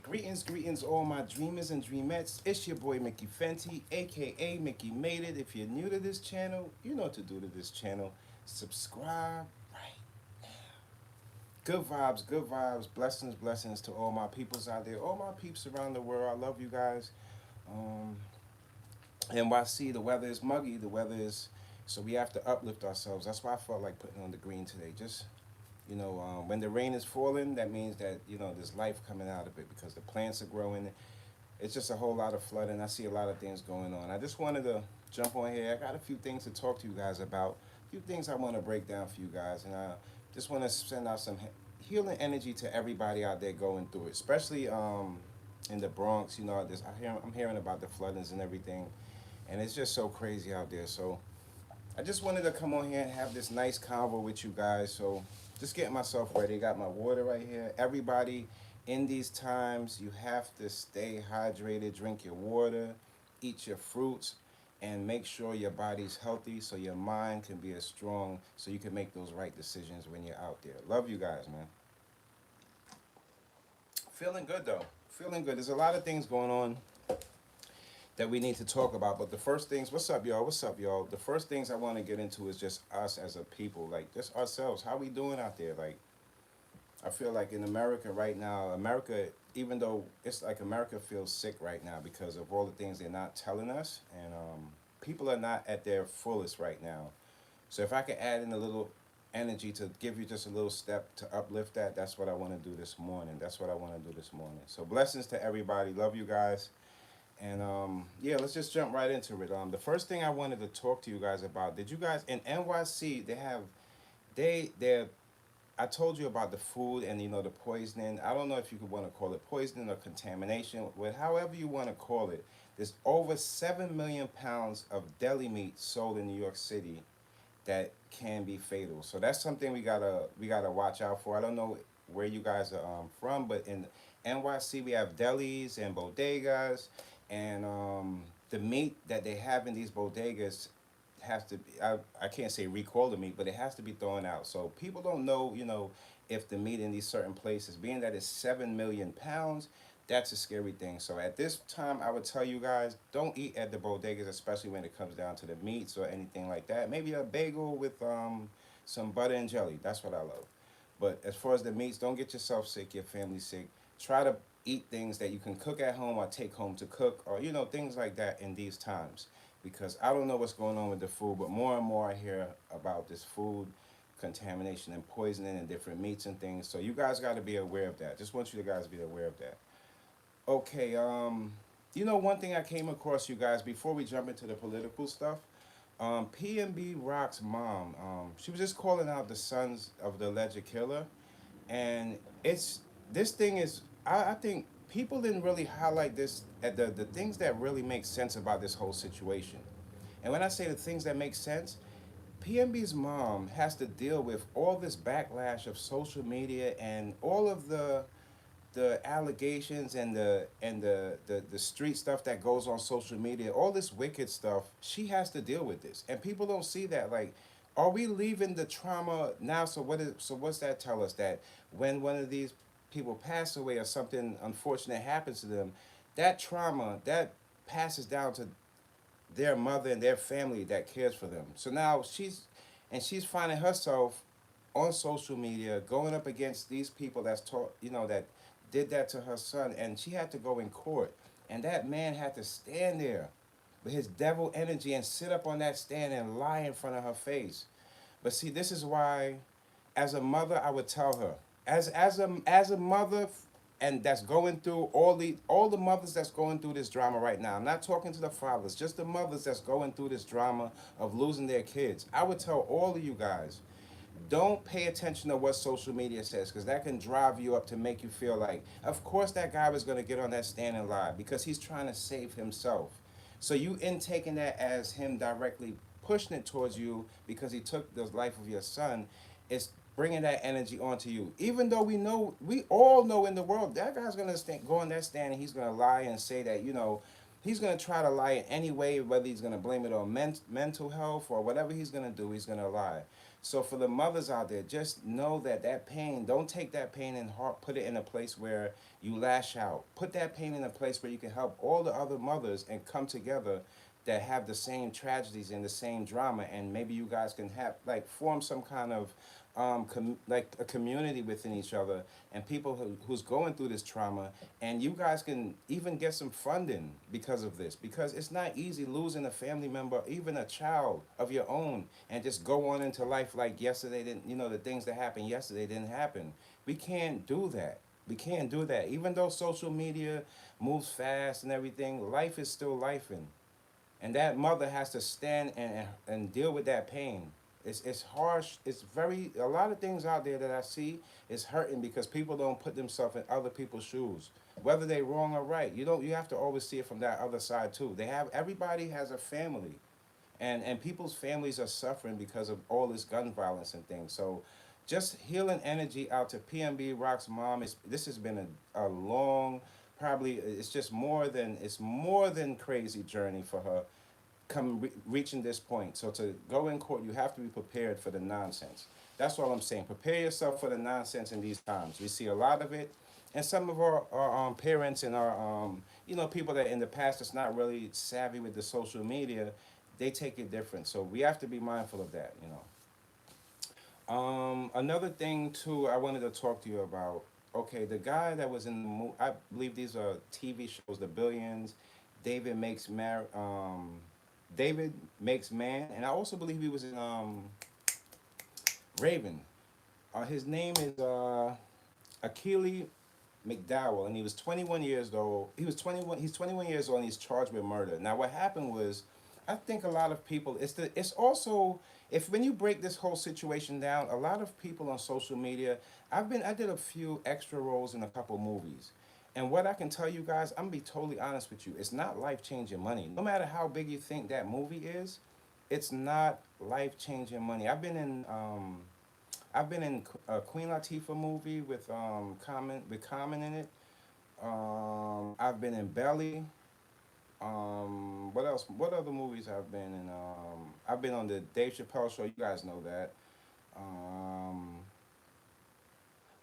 Greetings, all my dreamers and dreamettes. It's your boy Mickey Fenty, aka Mickey Made It. If you're new to this channel, you know what to do to this channel. Subscribe right now. Good vibes, blessings to all my peoples out there, all my peeps around the world. I love you guys. Um, NYC, the weather is muggy. The weather is so we have to uplift ourselves. That's why I felt like putting on the green today. Just when the rain is falling, that means that there's life coming out of it because the plants are growing. It's just a whole lot of flooding. I see a lot of things going on. I just wanted to jump on here. I got a few things to talk to you guys about. A few things I want to break down for you guys, and I just want to send out some healing energy to everybody out there going through it, especially in the Bronx. I'm hearing about the floodings and everything, and it's just so crazy out there. So I just wanted to come on here and have this nice convo with you guys. So just getting myself ready. Got my water right here. Everybody, in these times, you have to stay hydrated. Drink your water, eat your fruits, and make sure your body's healthy so your mind can be as strong so you can make those right decisions when you're out there. Love you guys, man. Feeling good though. Feeling good. There's a lot of things going on that we need to talk about. But the first things, what's up, y'all? What's up, y'all? The first things I want to get into is just us as a people, like just ourselves. How we doing out there? Like, I feel like in America right now, America, even though it's like America feels sick right now because of all the things they're not telling us, and people are not at their fullest right now. So if I could add in a little energy to give you just a little step to uplift that, that's what I want to do this morning. That's what I want to do this morning. So blessings to everybody. Love you guys. And yeah, let's just jump right into it. The first thing I wanted to talk to you guys about, did you guys in NYC they're I told you about the food and the poisoning. I don't know if you could want to call it poisoning or contamination, but however you want to call it, there's over 7 million pounds of deli meat sold in New York City that can be fatal. So that's something we gotta watch out for. I don't know where you guys are from, but in NYC we have delis and bodegas, and the meat that they have in these bodegas has to be, I can't say recall the meat, but it has to be thrown out. So people don't know, if the meat in these certain places, being that it's 7 million pounds, that's a scary thing. So at this time, I would tell you guys, don't eat at the bodegas, especially when it comes down to the meats or anything like that. Maybe a bagel with some butter and jelly. That's what I love. But as far as the meats, don't get yourself sick, your family sick. Try to eat things that you can cook at home or take home to cook, or things like that in these times. Because I don't know what's going on with the food, but more and more I hear about this food contamination and poisoning and different meats and things. So you guys got to be aware of that. Just want you guys to be aware of that. Okay, one thing I came across, you guys, before we jump into the political stuff, PnB Rock's mom, she was just calling out the sons of the alleged killer, and this thing is, I think people didn't really highlight this at the things that really make sense about this whole situation. And when I say the things that make sense, PnB's mom has to deal with all this backlash of social media and all of the allegations and the street stuff that goes on social media, all this wicked stuff. She has to deal with this, and people don't see that. Like, are we leaving the trauma now? What's that tell us? That when one of these people pass away or something unfortunate happens to them, that trauma that passes down to their mother and their family that cares for them. So now she's finding herself on social media going up against these people that's taught, that did that to her son, and she had to go in court, and that man had to stand there with his devil energy and sit up on that stand and lie in front of her face. But see, this is why, as a mother, I would tell her, as a mother, and that's going through all the mothers that's going through this drama right now. I'm not talking to the fathers, just the mothers that's going through this drama of losing their kids. I would tell all of you guys, don't pay attention to what social media says, because that can drive you up to make you feel like, of course that guy was going to get on that stand and lie because he's trying to save himself. So you in taking that as him directly pushing it towards you because he took the life of your son, it's bringing that energy onto you. Even though we all know in the world that guy's going to go on that stand and he's going to lie and say that, he's going to try to lie in any way, whether he's going to blame it on mental health or whatever he's going to do, he's going to lie. So for the mothers out there, just know that that pain, don't take that pain and heart, put it in a place where you lash out. Put that pain in a place where you can help all the other mothers and come together that have the same tragedies and the same drama, and maybe you guys can have like form some kind of like a community within each other, and people who's going through this trauma, and you guys can even get some funding because of this, because it's not easy losing a family member, even a child of your own, and just go on into life like yesterday didn't, the things that happened yesterday didn't happen. We can't do that. We can't do that. Even though social media moves fast and everything, life is still lifing. And that mother has to stand and deal with that pain. It's harsh. It's very, a lot of things out there that I see is hurting because people don't put themselves in other people's shoes, whether they wrong or right. You have to always see it from that other side too. Everybody has a family, and people's families are suffering because of all this gun violence and things. So just healing energy out to PnB Rock's mom. This has been a long, probably it's more than crazy journey for her reaching this point. So to go in court, you have to be prepared for the nonsense. That's all I'm saying. Prepare yourself for the nonsense in these times. We see a lot of it, and some of our parents and our people that in the past that's not really savvy with the social media, they take it different. So we have to be mindful of that. Another thing too, I wanted to talk to you about. Okay, the guy that was in the movie, I believe these are TV shows, The Billions, David makes Mar, David makes Man, and I also believe he was in Raven. His name is Akili McDowell, and he was 21 years old. He was 21. He's 21 years old, and he's charged with murder. Now, what happened was, I think a lot of people. It's also, if when you break this whole situation down, a lot of people on social media. I did a few extra roles in a couple movies, and what I can tell you guys, I'm gonna be totally honest with you. It's not life changing money. No matter how big you think that movie is, it's not life changing money. I've been in a Queen Latifah movie with Common in it. I've been in Belly. What else? What other movies I've been in? I've been on the Dave Chappelle show. You guys know that. Um,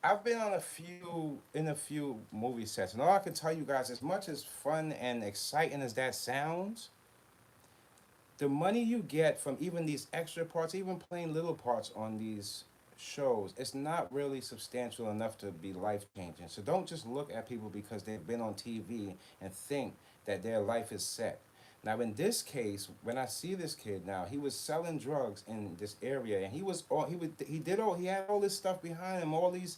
I've been on a few movie sets, and all I can tell you guys, as much as fun and exciting as that sounds, the money you get from even these extra parts, even playing little parts on these shows, it's not really substantial enough to be life changing. So don't just look at people because they've been on TV and think that their life is set. Now, in this case, when I see this kid now, he was selling drugs in this area, and he had all this stuff behind him, all these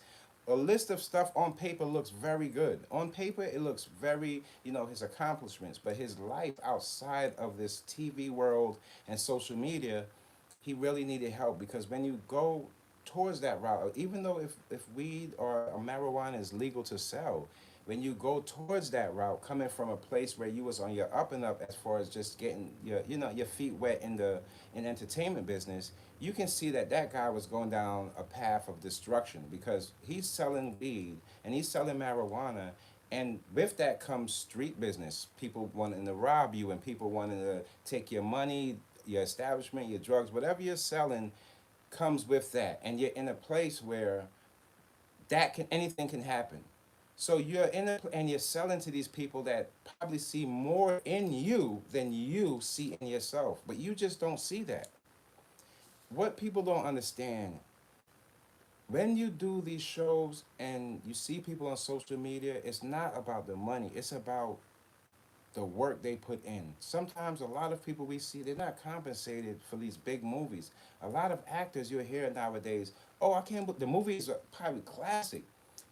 a list of stuff on paper looks very good. On paper, it looks very, his accomplishments, but his life outside of this TV world and social media, he really needed help because when you go towards that route, even though if weed or marijuana is legal to sell, when you go towards that route, coming from a place where you was on your up and up as far as just getting your feet wet in entertainment business, you can see that that guy was going down a path of destruction because he's selling weed and he's selling marijuana, and with that comes street business. People wanting to rob you and people wanting to take your money, your establishment, your drugs, whatever you're selling comes with that, and you're in a place where anything can happen. So and you're selling to these people that probably see more in you than you see in yourself, but you just don't see that. What people don't understand, when you do these shows and you see people on social media, it's not about the money, it's about the work they put in. Sometimes a lot of people we see, they're not compensated for these big movies. A lot of actors you'll hear nowadays, oh, I can't, the movies are probably classic,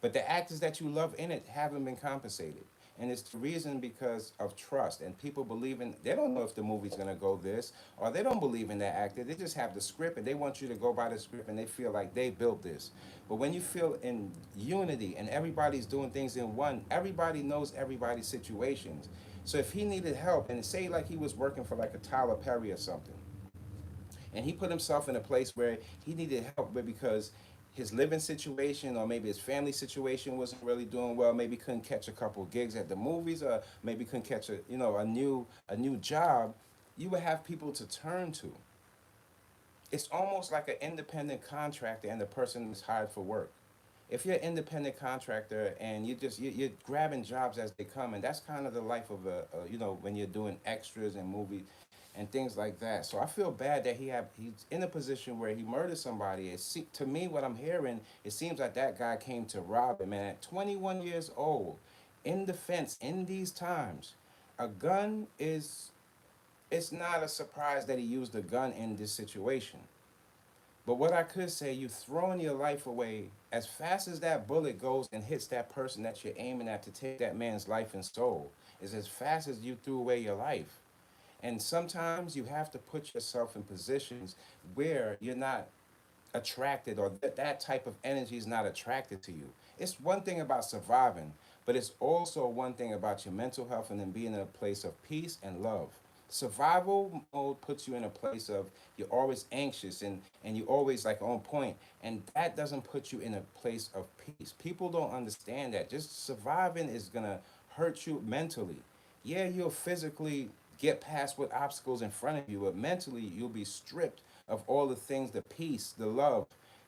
but the actors that you love in it haven't been compensated. And it's the reason because of trust and people believing, they don't know if the movie's gonna go this, or they don't believe in that actor. They just have the script and they want you to go by the script and they feel like they built this. But when you feel in unity and everybody's doing things in one, everybody knows everybody's situations. So if he needed help, and say like he was working for like a Tyler Perry or something, and he put himself in a place where he needed help with because his living situation or maybe his family situation wasn't really doing well, maybe couldn't catch a couple gigs at the movies, or maybe couldn't catch a new job, you would have people to turn to. it's almost like an independent contractor and the person is hired for work. If you're an independent contractor and you're grabbing jobs as they come, and that's kind of the life of when you're doing extras and movies and things like that. So I feel bad that he's in a position where he murdered somebody. To me, what I'm hearing, it seems like that guy came to rob him, and at 21 years old, in defense in these times, a gun is, it's not a surprise that he used a gun in this situation. But what I could say, you throwing your life away as fast as that bullet goes and hits that person that you're aiming at to take that man's life and soul, is as fast as you threw away your life. And sometimes you have to put yourself in positions where you're not attracted, or that type of energy is not attracted to you. It's one thing about surviving, but it's also one thing about your mental health and then being in a place of peace and love. Survival mode puts you in a place of you're always anxious and you always like on point, and that doesn't put you in a place of peace. People don't understand that. Just surviving is gonna hurt you mentally. Yeah, you'll physically get past what obstacles in front of you, but mentally you'll be stripped of all the things, the peace, the love,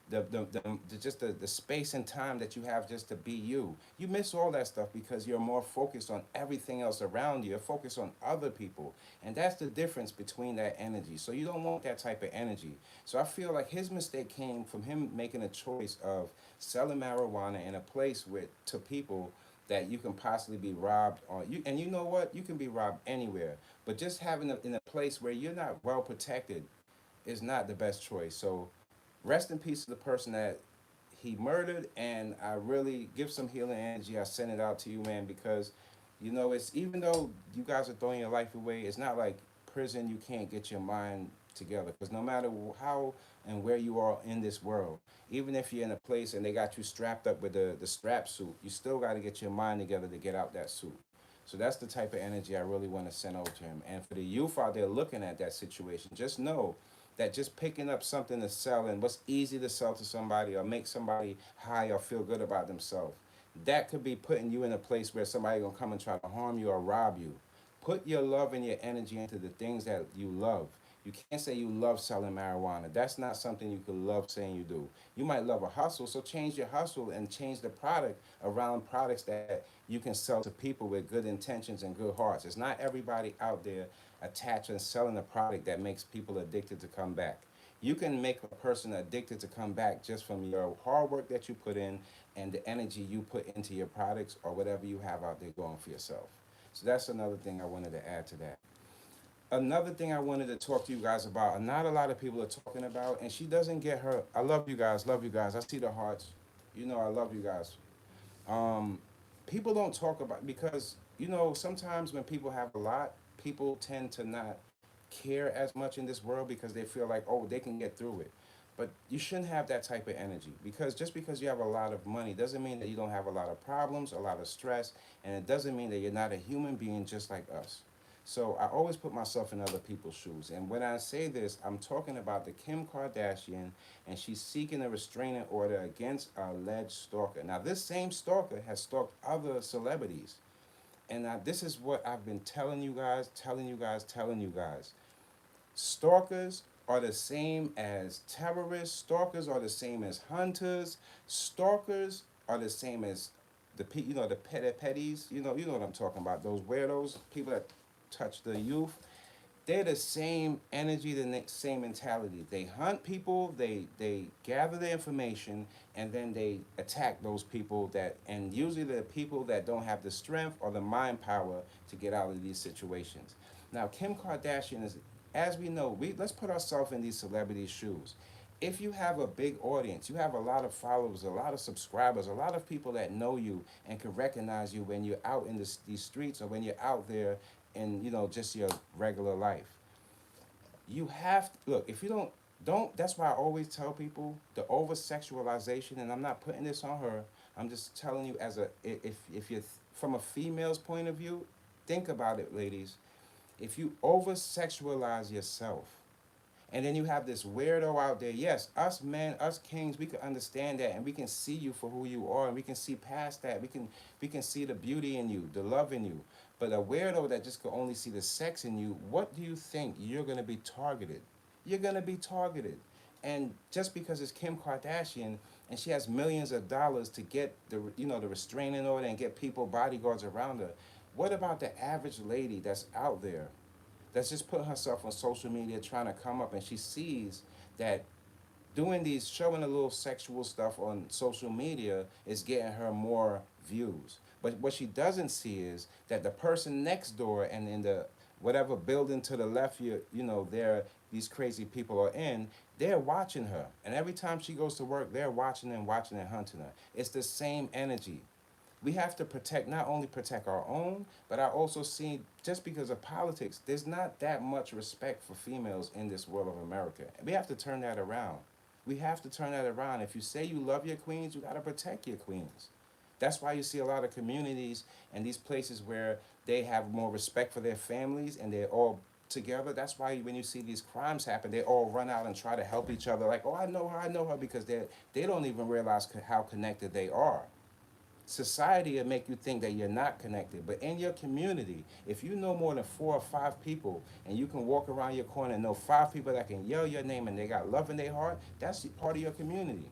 the space and time that you have just to be you. You miss all that stuff because you're more focused on everything else around you. You're focused on other people. And that's the difference between that energy. So you don't want that type of energy. So I feel like his mistake came from him making a choice of selling marijuana in a place with to people that you can possibly be robbed on. You, and you know what? You can be robbed anywhere. But just having it in a place where you're not well protected is not the best choice. So rest in peace to the person that he murdered, and I really give some healing energy. I send it out to you, man, because it's, even though you guys are throwing your life away, it's not like prison. You can't get your mind together, because no matter how and where you are in this world, even if you're in a place and they got you strapped up with the strap suit, you still got to get your mind together to get out that suit. So that's the type of energy I really want to send over to him. And for the youth out there looking at that situation, just know that just picking up something to sell, and what's easy to sell to somebody or make somebody high or feel good about themselves, that could be putting you in a place where somebody gonna come and try to harm you or rob you. Put your love and your energy into the things that you love. You can't say you love selling marijuana. That's not something you could love saying you do. You might love a hustle, so change your hustle and change the product around products that you can sell to people with good intentions and good hearts. It's not everybody out there attached and selling a product that makes people addicted to come back. You can make a person addicted to come back just from your hard work that you put in and the energy you put into your products or whatever you have out there going for yourself. So that's another thing I wanted to add to that. Another thing I wanted to talk to you guys about, and not a lot of people are talking about, and she doesn't get her. I love you guys, love you guys. I see the hearts. I love you guys. Um, People don't talk about, because sometimes when people have a lot, people tend to not care as much in this world because they feel like, oh, they can get through it. But you shouldn't have that type of energy, because just because you have a lot of money doesn't mean that you don't have a lot of problems, a lot of stress, and it doesn't mean that you're not a human being just like us. So I always put myself in other people's shoes. And when I say this, I'm talking about the Kim Kardashian, and she's seeking a restraining order against an alleged stalker. Now, this same stalker has stalked other celebrities. And this is what I've been telling you guys, telling you guys, telling you guys. Stalkers are the same as terrorists. Stalkers are the same as hunters. Stalkers are the same as the petties. You know what I'm talking about. Those weirdos, people that touch the youth. They're the same energy, the same mentality. They hunt people. They gather the information, and then they attack those people and usually the people that don't have the strength or the mind power to get out of these situations. Now, Kim Kardashian is, as we know, let's put ourselves in these celebrities' shoes. If you have a big audience, you have a lot of followers, a lot of subscribers, a lot of people that know you and can recognize you when you're out in these streets, or when you're out there in just your regular life. You have to look. If you don't, that's why I always tell people the over sexualization, and I'm not putting this on her. I'm just telling you, as a if you're from a female's point of view, think about it, ladies. If you over sexualize yourself, and then you have this weirdo out there, yes, us men, us kings, we can understand that, and we can see you for who you are, and we can see past that. We can see the beauty in you, the love in you. But a weirdo that just can only see the sex in you, what do you think? You're gonna be targeted. You're gonna be targeted. And just because it's Kim Kardashian and she has millions of dollars to get the restraining order and get people bodyguards around her, what about the average lady that's out there that's just putting herself on social media trying to come up, and she sees that doing these showing a little sexual stuff on social media is getting her more views. But what she doesn't see is that the person next door and in the whatever building to the left, there these crazy people are in, they're watching her. And every time she goes to work, they're watching and hunting her. It's the same energy. We have to protect, not only protect our own, but I also see, just because of politics, there's not that much respect for females in this world of America. We have to turn that around. We have to turn that around. If you say you love your queens, you got to protect your queens. That's why you see a lot of communities and these places where they have more respect for their families and they're all together. That's why when you see these crimes happen, they all run out and try to help each other. Like, oh, I know her, because they don't even realize how connected they are. Society will make you think that you're not connected, but in your community, if you know more than 4 or 5 people and you can walk around your corner and know 5 people that can yell your name and they got love in their heart, that's part of your community.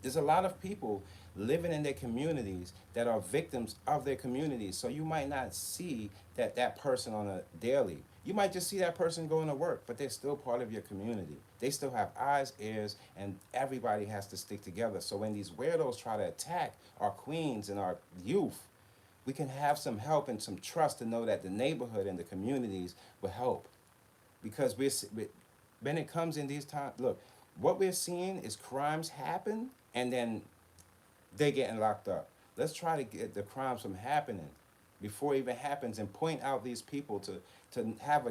There's a lot of people living in their communities that are victims of their communities. So you might not see that person on a daily. You might just see that person going to work, but they're still part of your community. They still have eyes, ears, and everybody has to stick together. So when these weirdos try to attack our queens and our youth, we can have some help and some trust to know that the neighborhood and the communities will help. Because when it comes in these times, look, what we're seeing is crimes happen and then they getting locked up. Let's try to get the crimes from happening before it even happens, and point out these people to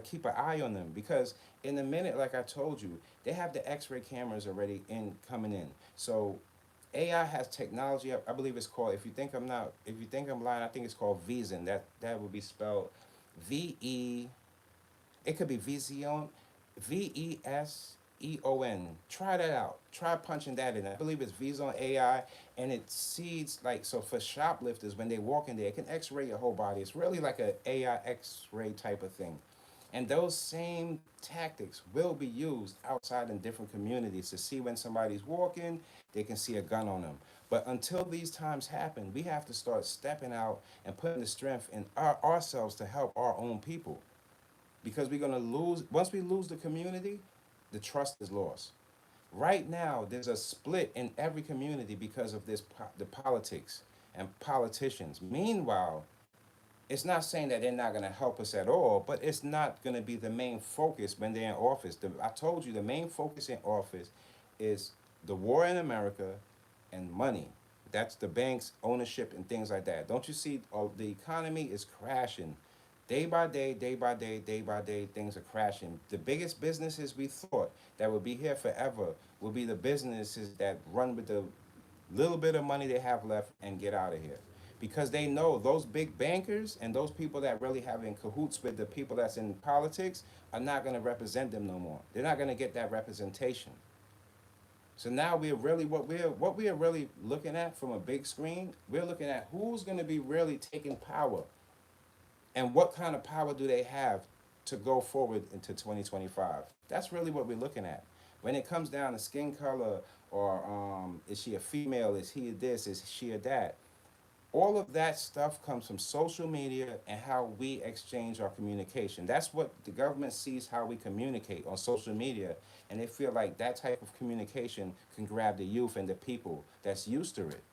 keep an eye on them, because in a minute, like I told you, they have the X-ray cameras already coming in. So AI has technology. I believe it's called. If you think I'm lying, I think it's called Vision. That would be spelled VE. It could be Vision, Veseon. Try that out. Try punching that in. I believe it's Vision AI, and it sees, like, so for shoplifters when they walk in there, it can X-ray your whole body. It's really like a AI X-ray type of thing. And those same tactics will be used outside in different communities to see when somebody's walking, they can see a gun on them. But until these times happen, we have to start stepping out and putting the strength in ourselves to help our own people, because we're going to lose. Once we lose the community, the trust is lost. Right now there's a split in every community because of the politics and politicians. Meanwhile, it's not saying that they're not going to help us at all, but it's not going to be the main focus when they're in office. I told you the main focus in office is the war in America and money. That's the banks, ownership, and things like that. Don't you see? Oh, the economy is crashing. Day by day, day by day, day by day, things are crashing. The biggest businesses we thought that would be here forever will be the businesses that run with the little bit of money they have left and get out of here. Because they know those big bankers and those people that really have in cahoots with the people that's in politics are not going to represent them no more. They're not going to get that representation. So now we're really what we are really looking at from a big screen. We're looking at who's going to be really taking power, and what kind of power do they have to go forward into 2025. That's really what we're looking at. When it comes down to skin color, or is she a female, is he a this, is she a that, all of that stuff comes from social media and how we exchange our communication. That's what the government sees, how we communicate on social media, and they feel like that type of communication can grab the youth and the people that's used to it.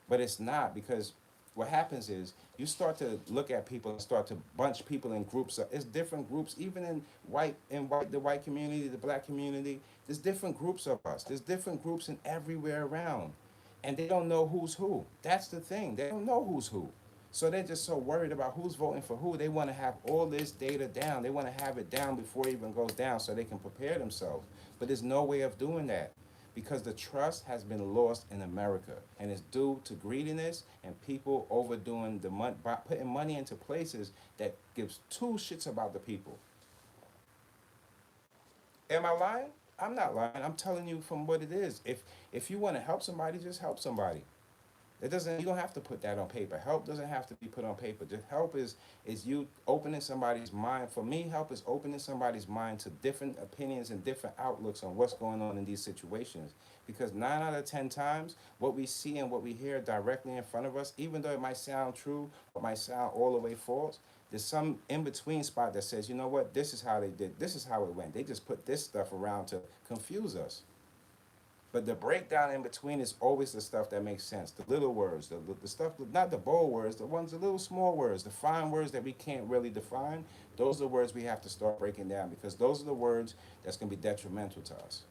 But it's not, because what happens is you start to look at people and start to bunch people in groups. It's different groups, even the white community, the black community. There's different groups of us. There's different groups in everywhere around, and they don't know who's who. That's the thing. They don't know who's who. So they're just so worried about who's voting for who. They want to have all this data down. They want to have it down before it even goes down so they can prepare themselves. But there's no way of doing that, because the trust has been lost in America, and it's due to greediness and people overdoing the money, putting money into places that gives two shits about the people. Am I lying? I'm not lying. I'm telling you from what it is. If you want to help somebody, just help somebody. It doesn't. You don't have to put that on paper. Help doesn't have to be put on paper. Just help is you opening somebody's mind. For me, help is opening somebody's mind to different opinions and different outlooks on what's going on in these situations. Because 9 out of 10 times, what we see and what we hear directly in front of us, even though it might sound true or might sound all the way false, there's some in between spot that says, you know what, this is how they did. This is how it went. They just put this stuff around to confuse us. But the breakdown in between is always the stuff that makes sense. The little words, the stuff, not the bold words, the ones, the little small words, the fine words that we can't really define. Those are the words we have to start breaking down because those are the words that's going to be detrimental to us.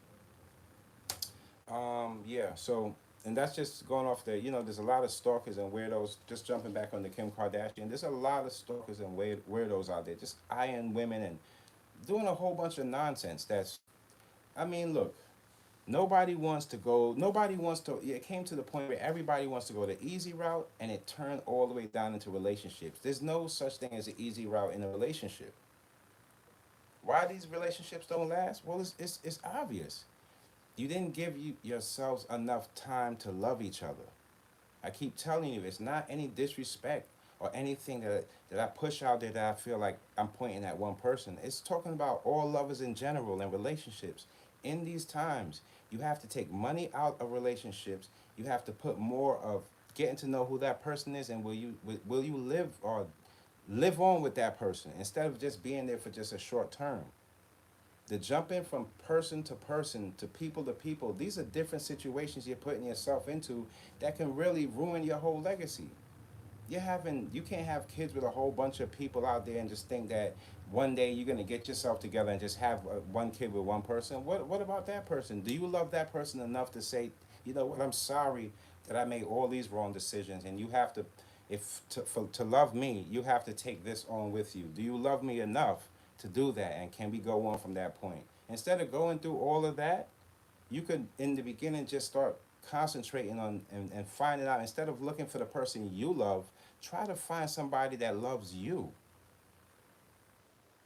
Yeah, so, and that's just going off the, there's a lot of stalkers and weirdos, just jumping back on the Kim Kardashian. There's a lot of stalkers and weirdos out there, just eyeing women and doing a whole bunch of nonsense that's, I mean, look, nobody wants to, it came to the point where everybody wants to go the easy route and it turned all the way down into relationships. There's no such thing as an easy route in a relationship. Why these relationships don't last? Well, it's obvious. You didn't give yourselves enough time to love each other. I keep telling you, it's not any disrespect or anything that I push out there that I feel like I'm pointing at one person. It's talking about all lovers in general and relationships. In these times, you have to take money out of relationships. You have to put more of getting to know who that person is and will you live or live on with that person instead of just being there for just a short term. The jumping from person to people, these are different situations you're putting yourself into that can really ruin your whole legacy. You can't have kids with a whole bunch of people out there and just think that one day you're gonna get yourself together and just have one kid with one person. What about that person? Do you love that person enough to say, you know what, I'm sorry that I made all these wrong decisions, and you have to, if to love me, you have to take this on with you. Do you love me enough to do that, and can we go on from that point? Instead of going through all of that, you could in the beginning just start concentrating on and finding out, instead of looking for the person you love, try to find somebody that loves you.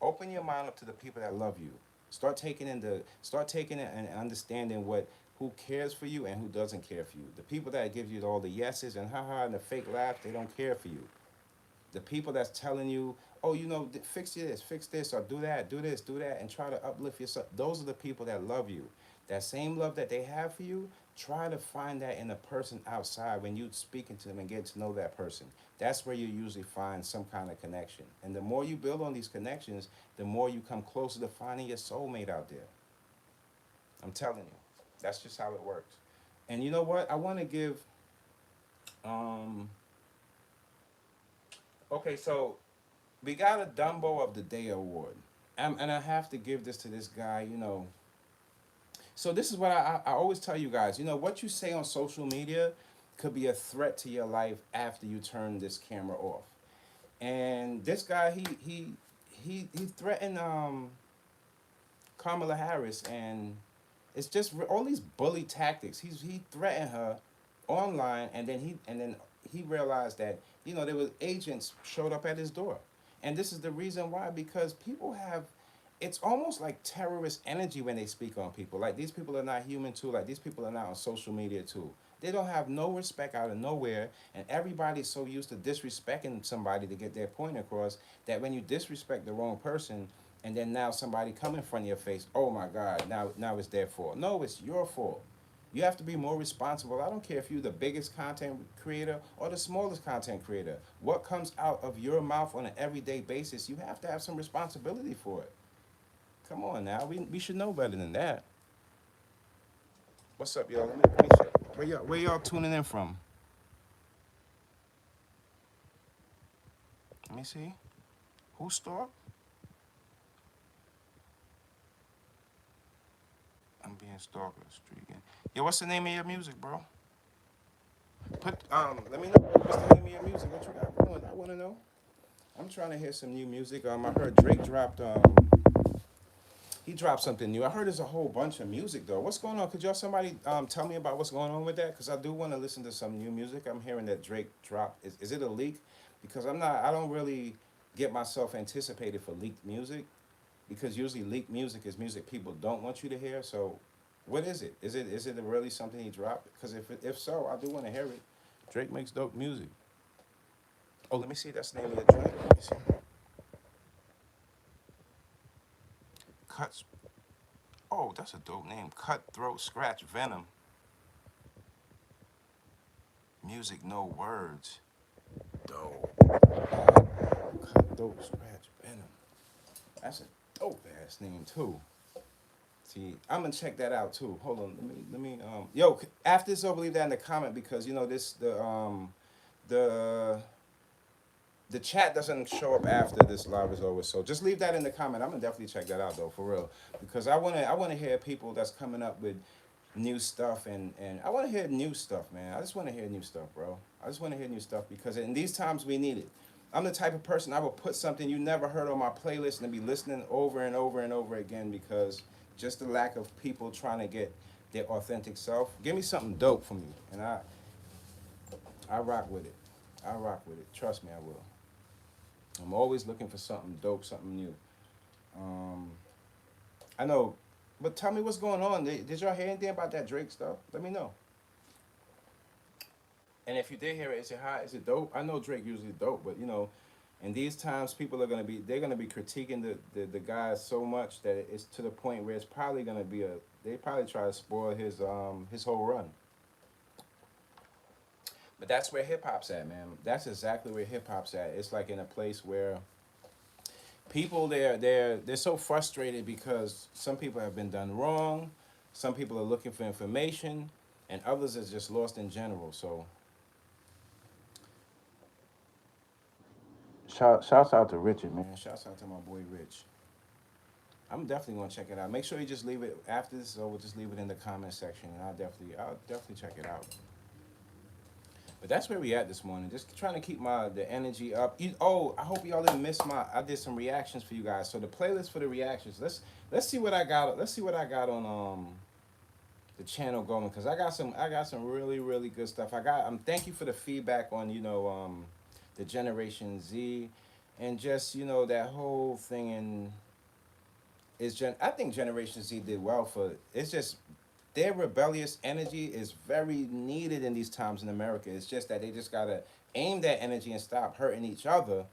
Open your mind up to the people that love you. Start taking it and understanding what who cares for you and who doesn't care for you. The people that give you all the yeses and haha and the fake laughs, they don't care for you. The people that's telling you, oh, fix this, or do that, do this, do that, and try to uplift yourself. Those are the people that love you. That same love that they have for you, try to find that in a person outside when you speaking to them and get to know that person. That's where you usually find some kind of connection. And the more you build on these connections, the more you come closer to finding your soulmate out there. I'm telling you, that's just how it works. And you know what? I want to give. Um, okay, so we got a Dumbo of the Day award, and I have to give this to this guy. So this is what I always tell you guys. What you say on social media could be a threat to your life after you turn this camera off. And this guy, he threatened Kamala Harris, and it's just all these bully tactics. He threatened her online, and then he realized that there was agents showed up at his door, and this is the reason why, because people have, it's almost like terrorist energy when they speak on people. Like, these people are not human too. Like, these people are not on social media too. They don't have no respect out of nowhere, and everybody's so used to disrespecting somebody to get their point across that when you disrespect the wrong person, and then now somebody come in front of your face, oh my God, now it's their fault. No, it's your fault. You have to be more responsible. I don't care if you're the biggest content creator or the smallest content creator. What comes out of your mouth on an everyday basis, you have to have some responsibility for it. Come on now, we should know better than that. What's up, y'all? Let me check. Where y'all tuning in from? Let me see. Who stalked? I'm being stalked streaking. Yo, what's the name of your music, bro? Let me know what's the name of your music. What you got going? I wanna know. I'm trying to hear some new music. I heard Drake dropped he dropped something new. I heard there's a whole bunch of music though. What's going on? Could y'all somebody tell me about what's going on with that? Because I do want to listen to some new music. I'm hearing that Drake dropped. Is it a leak? Because I don't really get myself anticipated for leaked music, because usually leaked music is music people don't want you to hear. So what is it? Is it really something he dropped? Because if so, I do want to hear it. Drake makes dope music. Oh, let me see. That's the name of the joint. Let me see. Cuts. Oh, that's a dope name. Cutthroat Scratch Venom. Music, no words. Dope. Cutthroat Scratch Venom. That's a dope ass name too. See, I'm gonna check that out too. Hold on, yo, after this, over leave that in the comment because you know this the the chat doesn't show up after this live is over. So just leave that in the comment. I'm gonna definitely check that out though, for real, because I wanna hear people that's coming up with new stuff and I wanna hear new stuff, man. I just wanna hear new stuff, bro. I just wanna hear new stuff because in these times we need it. I'm the type of person I will put something you never heard on my playlist and be listening over and over and over again because just the lack of people trying to get their authentic self. Give me something dope for me, and I rock with it. I rock with it. Trust me, I will. I'm always looking for something dope, something new. Um, I know, but tell me what's going on. Did y'all hear anything about that Drake stuff? Let me know. And if you did hear it, is it hot? Is it dope? I know Drake usually dope, but you know, in these times, people are gonna be critiquing the guy so much that it's to the point where it's probably gonna be a they probably try to spoil his whole run. But that's where hip hop's at, man. That's exactly where hip hop's at. It's like in a place where people they're so frustrated because some people have been done wrong, some people are looking for information, and others are just lost in general. So shouts out to Richard, man. Shouts out to my boy Rich. I'm definitely gonna check it out. Make sure you just leave it after this is over. Just leave it in the comment section, and I'll definitely check it out. But that's where we at this morning. Just trying to keep the energy up. Oh, I hope y'all didn't miss my. I did some reactions for you guys. So the playlist for the reactions. Let's see what I got. Let's see what I got on the channel going because I got some really good stuff. Thank you for the feedback on the Generation Z, and just that whole thing and I think Generation Z did well for it's just their rebellious energy is very needed in these times in America. It's just that they just gotta aim that energy and stop hurting each other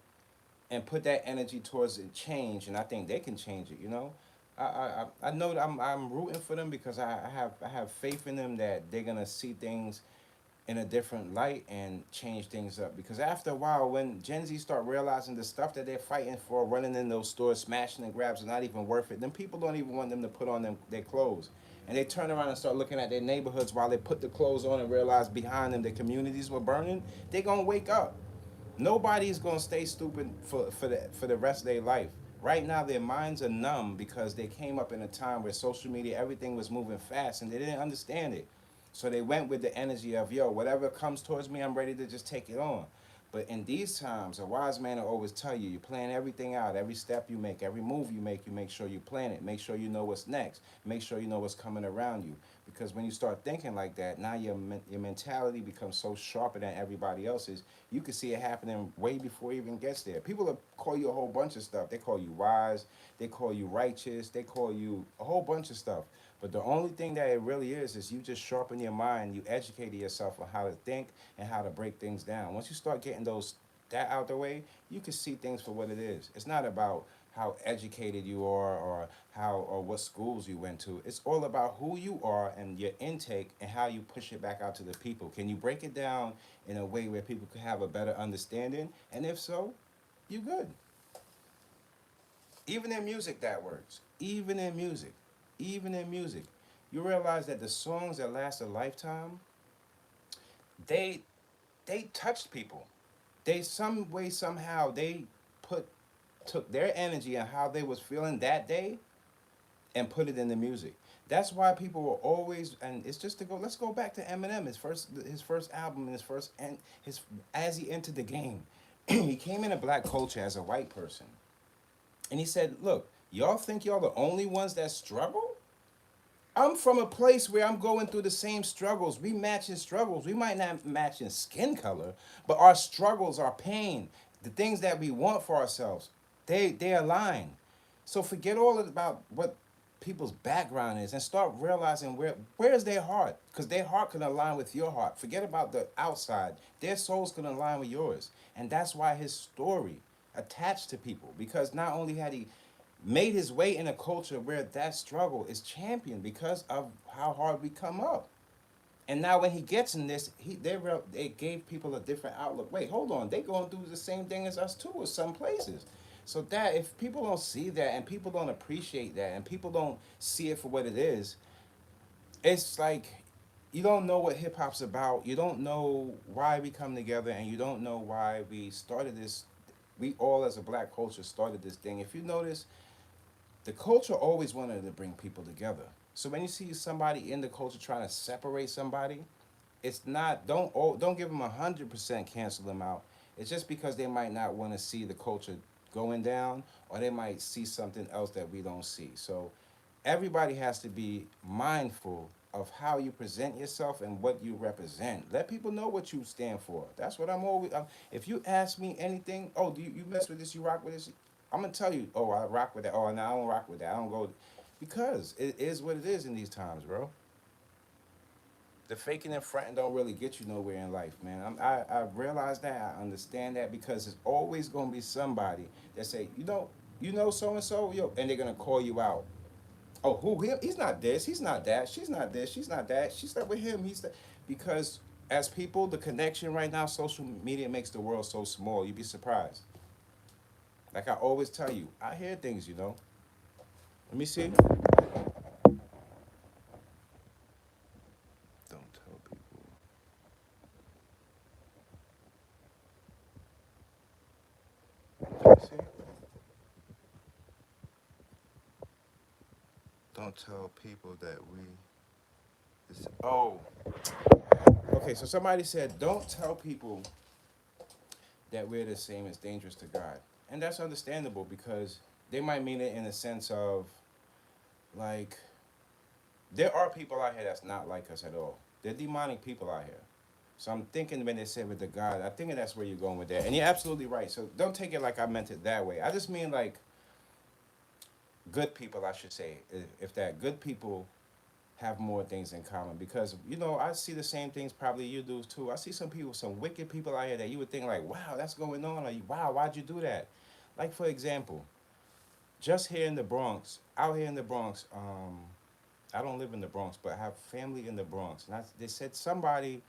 and put that energy towards a change. And I think they can change it. I know that I'm rooting for them because I have faith in them that they're gonna see things in a different light and change things up. Because after a while, when Gen Z start realizing the stuff that they're fighting for, running in those stores, smashing and grabs, are not even worth it, then people don't even want them to put on their clothes. And they turn around and start looking at their neighborhoods while they put the clothes on and realize behind them the communities were burning. They're gonna wake up. Nobody's gonna stay stupid for the rest of their life. Right now, their minds are numb because they came up in a time where social media, everything was moving fast, and they didn't understand it. So they went with the energy of, yo, whatever comes towards me, I'm ready to just take it on. But in these times, a wise man will always tell you, you plan everything out, every step you make, every move you make sure you plan it. Make sure you know what's next. Make sure you know what's coming around you. Because when you start thinking like that, now your mentality becomes so sharper than everybody else's. You can see it happening way before it even gets there. People will call you a whole bunch of stuff. They call you wise. They call you righteous. They call you a whole bunch of stuff. But the only thing that it really is you just sharpen your mind. You educated yourself on how to think and how to break things down. Once you start getting that out the way, you can see things for what it is. It's not about how educated you are or how or what schools you went to. It's all about who you are and your intake and how you push it back out to the people. Can you break it down in a way where people can have a better understanding? And if so, you good. Even in music that works. Even in music. Even in music. You realize that the songs that last a lifetime, they they touched people. They some way somehow they put took their energy and how they was feeling that day and put it in the music. That's why people were always and it's just to go. Let's go back to Eminem. His first album, his as he entered the game, he came into black culture as a white person, and he said, "Look, y'all think y'all the only ones that struggle? I'm from a place where I'm going through the same struggles. We match in struggles. We might not match in skin color, but our struggles, our pain, the things that we want for ourselves, they align. So forget all about what people's background is and start realizing where's their heart, because their heart can align with your heart. Forget about the outside. Their souls can align with yours, and that's why his story attached to people, because not only had he made his way in a culture where that struggle is championed because of how hard we come up. And now when he gets in this, they gave people a different outlook. Wait, hold on, they going through the same thing as us too, in some places. So that if people don't see that and people don't appreciate that and people don't see it for what it is, it's like you don't know what hip hop's about. You don't know why we come together, and you don't know why we started this. We all, as a black culture, started this thing. If you notice, the culture always wanted to bring people together. So when you see somebody in the culture trying to separate somebody, it's not don't give them 100% cancel them out. It's just because they might not want to see the culture going down, or they might see something else that we don't see. So everybody has to be mindful of how you present yourself and what you represent. Let people know what you stand for. That's what I'm always. If you ask me anything, oh, you mess with this? You rock with this? I'm gonna tell you, oh, I rock with that. Oh, no, I don't rock with that. I don't go, because it is what it is in these times, bro. The faking and fronting don't really get you nowhere in life, man. I realize that. I understand that, because there's always gonna be somebody that say, you know, so and so, yo, and they're gonna call you out. Oh, who him? He's not this. He's not that. She's not this. She's not that. She's not with him. He's that. Because as people, the connection right now, social media makes the world so small. You'd be surprised. Like I always tell you, I hear things, you know. Let me see. Don't tell people. Let me see. Don't tell people that we. Oh, okay. So somebody said, don't tell people that we're the same as dangerous to God, and that's understandable, because they might mean it in the sense of, like, there are people out here that's not like us at all. They're demonic people out here. So I'm thinking when they say with the God, I think that's where you're going with that. And you're absolutely right. So don't take it like I meant it that way. I just mean like good people, I should say. If that good people have more things in common, because I see the same things probably you do too. I see some people, some wicked people out here that you would think like, wow, that's going on, or wow, why'd you do that? Like, for example, just here in the Bronx, out here in the Bronx, I don't live in the Bronx, but I have family in the Bronx, and they said somebody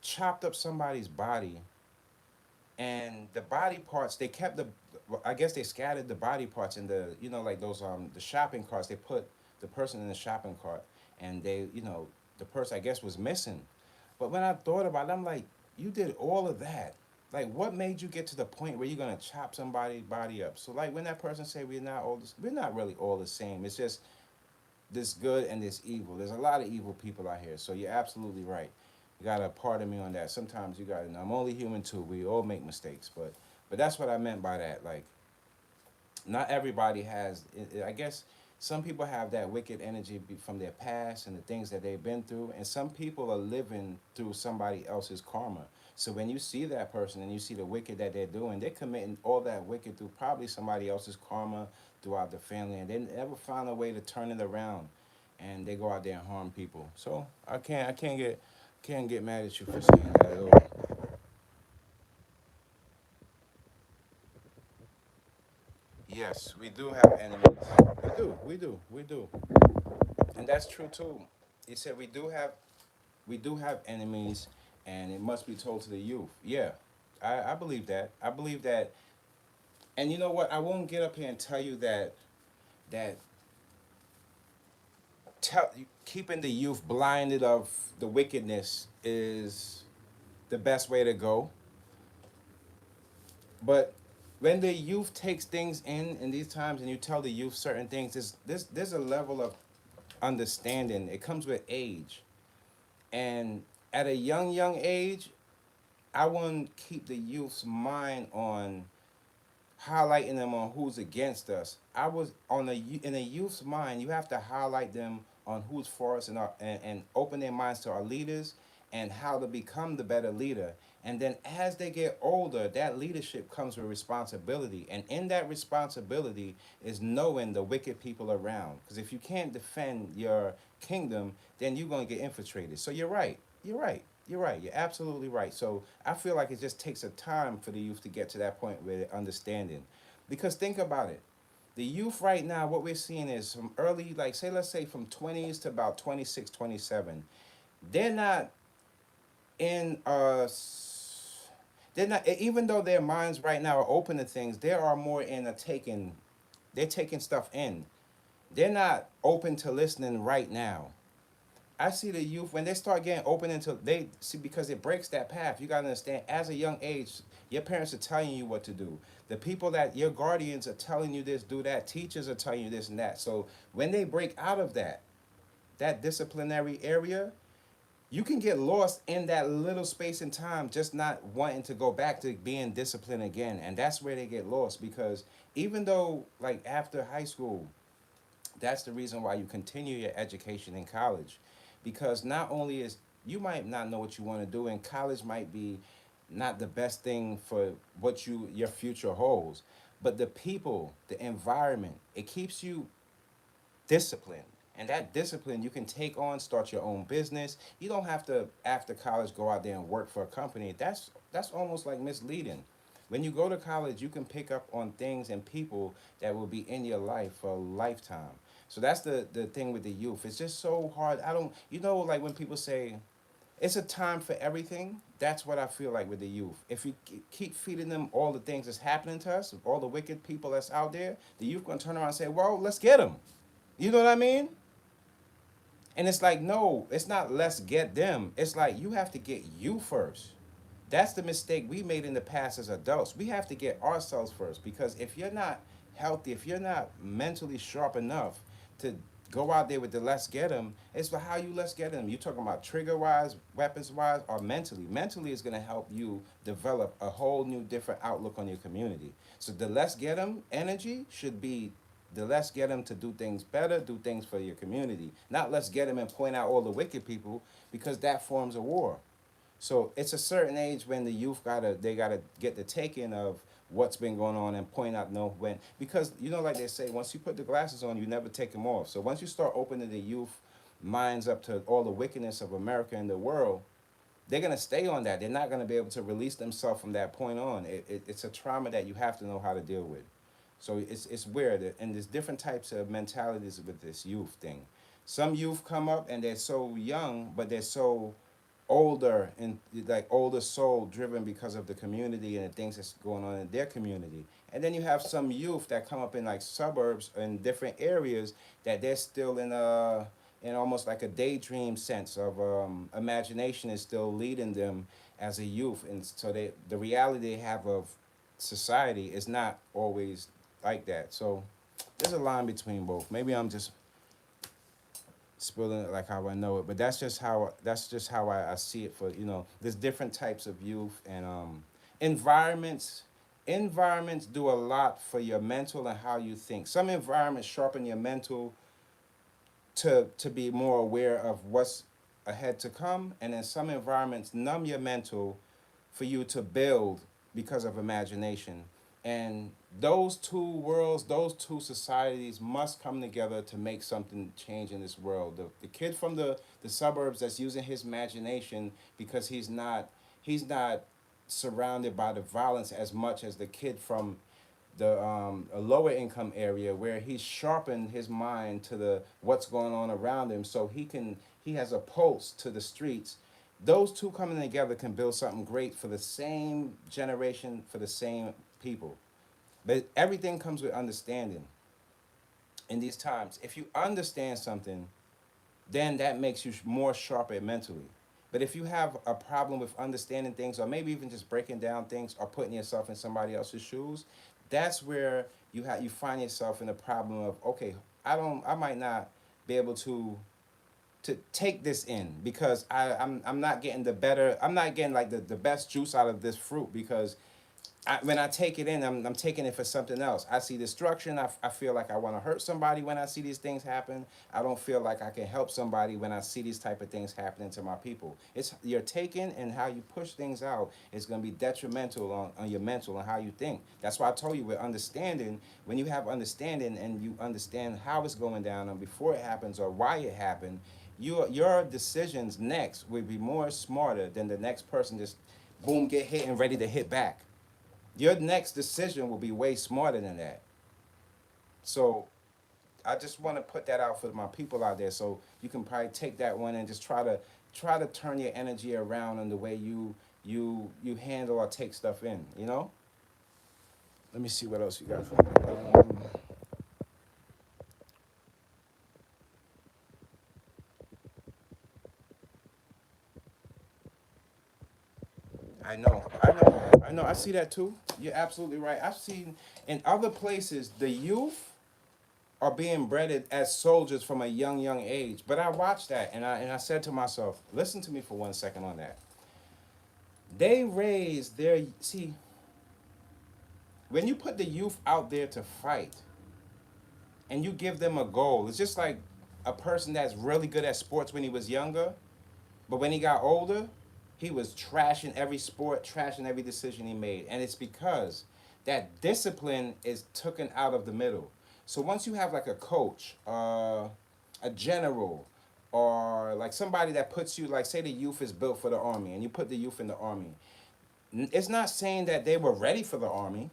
chopped up somebody's body, and the body parts they kept the. I guess they scattered the body parts in the, like those the shopping carts. They put the person in the shopping cart, and the person, I guess, was missing. But when I thought about it, I'm like, you did all of that. Like, what made you get to the point where you're gonna chop somebody's body up? So, like, when that person say we're not really all the same. It's just this good and this evil. There's a lot of evil people out here. So you're absolutely right. You gotta pardon me on that. Sometimes you gotta know I'm only human too. We all make mistakes, but that's what I meant by that. Like, not everybody has. I guess some people have that wicked energy from their past and the things that they've been through, and some people are living through somebody else's karma. So when you see that person and you see the wicked that they're doing, they're committing all that wicked through probably somebody else's karma throughout the family, and they never find a way to turn it around, and they go out there and harm people. So I can't get mad at you for saying that at all. Yes, we do have enemies. We do, and that's true too. He said we do have enemies, and it must be told to the youth. Yeah, I believe that. I believe that, and you know what? I won't get up here and tell you that keeping the youth blinded of the wickedness is the best way to go. But when the youth takes things in these times, and you tell the youth certain things, there's a level of understanding. It comes with age, and at a young age, I want to keep the youth's mind on highlighting them on who's against us. I was on in a youth's mind. You have to highlight them on who's for us, and open their minds to our leaders, and how to become the better leader. And then as they get older, that leadership comes with responsibility. And in that responsibility is knowing the wicked people around. Because if you can't defend your kingdom, then you're going to get infiltrated. So you're right. You're right. You're right. You're absolutely right. So I feel like it just takes a time for the youth to get to that point where they're understanding. Because think about it. The youth right now, what we're seeing is from early, like say, let's say from 20s to about 26, 27. They're not in they're not, even though their minds right now are open to things, they are more in a taking, they're taking stuff in. They're not open to listening right now. I see the youth when they start getting open into they see because it breaks that path. You gotta understand, as a young age, your parents are telling you what to do. The people that your guardians are telling you this, do that. Teachers are telling you this and that. So when they break out of that disciplinary area, you can get lost in that little space and time, just not wanting to go back to being disciplined again. And that's where they get lost because even though, like, after high school, that's the reason why you continue your education in college. Because not only is you might not know what you want to do, and college might be not the best thing for what your future holds, but the people, the environment, it keeps you discipline. And that discipline you can take on, start your own business. You don't have to after college go out there and work for a company. That's almost like misleading. When you go to college, you can pick up on things and people that will be in your life for a lifetime. So that's the thing with the youth. It's just so hard. I don't like when people say it's a time for everything. That's what I feel like with the youth. If you keep feeding them all the things that's happening to us, all the wicked people that's out there, the youth gonna turn around and say, "Well, let's get them." You know what I mean? And it's like, no, it's not let's get them. It's like you have to get you first. That's the mistake we made in the past as adults. We have to get ourselves first because if you're not healthy, if you're not mentally sharp enough to go out there with the let's get them, it's for how you let's get them. You talking about trigger wise, weapons wise, or mentally. Mentally is going to help you develop a whole new different outlook on your community. So the let's get them energy should be the let's get them to do things better, do things for your community. Not let's get them and point out all the wicked people because that forms a war. So it's a certain age when the youth gotta get the taking of what's been going on and point out no when because like they say once you put the glasses on you never take them off. So once you start opening the youth minds up to all the wickedness of America and the world, they're gonna stay on that. They're not gonna be able to release themselves from that point on. It's a trauma that you have to know how to deal with. So it's weird, and there's different types of mentalities with this youth thing. Some youth come up and they're so young, but they're so older and like older soul driven because of the community and the things that's going on in their community. And then you have some youth that come up in like suburbs and different areas that they're still in almost like a daydream sense of imagination is still leading them as a youth, and so the reality they have of society is not always like that. So there's a line between both. Maybe I'm just spilling it like how I know it, but that's just how I see it. For there's different types of youth and environments. Environments do a lot for your mental and how you think. Some environments sharpen your mental to be more aware of what's ahead to come, and then some environments numb your mental for you to build because of imagination. And those two worlds, those two societies must come together to make something change in this world. The kid from the suburbs that's using his imagination because he's not surrounded by the violence as much as the kid from the a lower income area where he's sharpened his mind to the what's going on around him so he has a pulse to the streets. Those two coming together can build something great for the same generation, for the same people. But everything comes with understanding in these times. If you understand something, then that makes you more sharper mentally. But if you have a problem with understanding things, or maybe even just breaking down things, or putting yourself in somebody else's shoes, that's where you find yourself in a problem of, okay, I might not be able to take this in because I'm not getting I'm not getting like the best juice out of this fruit because when I take it in, I'm taking it for something else. I see destruction. I feel like I want to hurt somebody when I see these things happen. I don't feel like I can help somebody when I see these type of things happening to my people. It's you're taking and how you push things out is going to be detrimental on your mental and how you think. That's why I told you with understanding, when you have understanding and you understand how it's going down and before it happens or why it happened, your decisions next will be more smarter than the next person just boom get hit and ready to hit back. Your next decision will be way smarter than that. So I just want to put that out for my people out there, so you can probably take that one and just try to turn your energy around in the way you handle or take stuff in. You know. Let me see what else you got for me. I know. I see that too. You're absolutely right. I've seen in other places the youth are being bred as soldiers from a young age. But I watched that and I said to myself, listen to me for 1 second on that. They raise their see when you put the youth out there to fight and you give them a goal, it's just like a person that's really good at sports when he was younger, but when he got older, he was trashing every sport, trashing every decision he made. And it's because that discipline is taken out of the middle. So once you have like a coach, a general, or like somebody that puts you, like say the youth is built for the army and you put the youth in the army, it's not saying that they were ready for the army.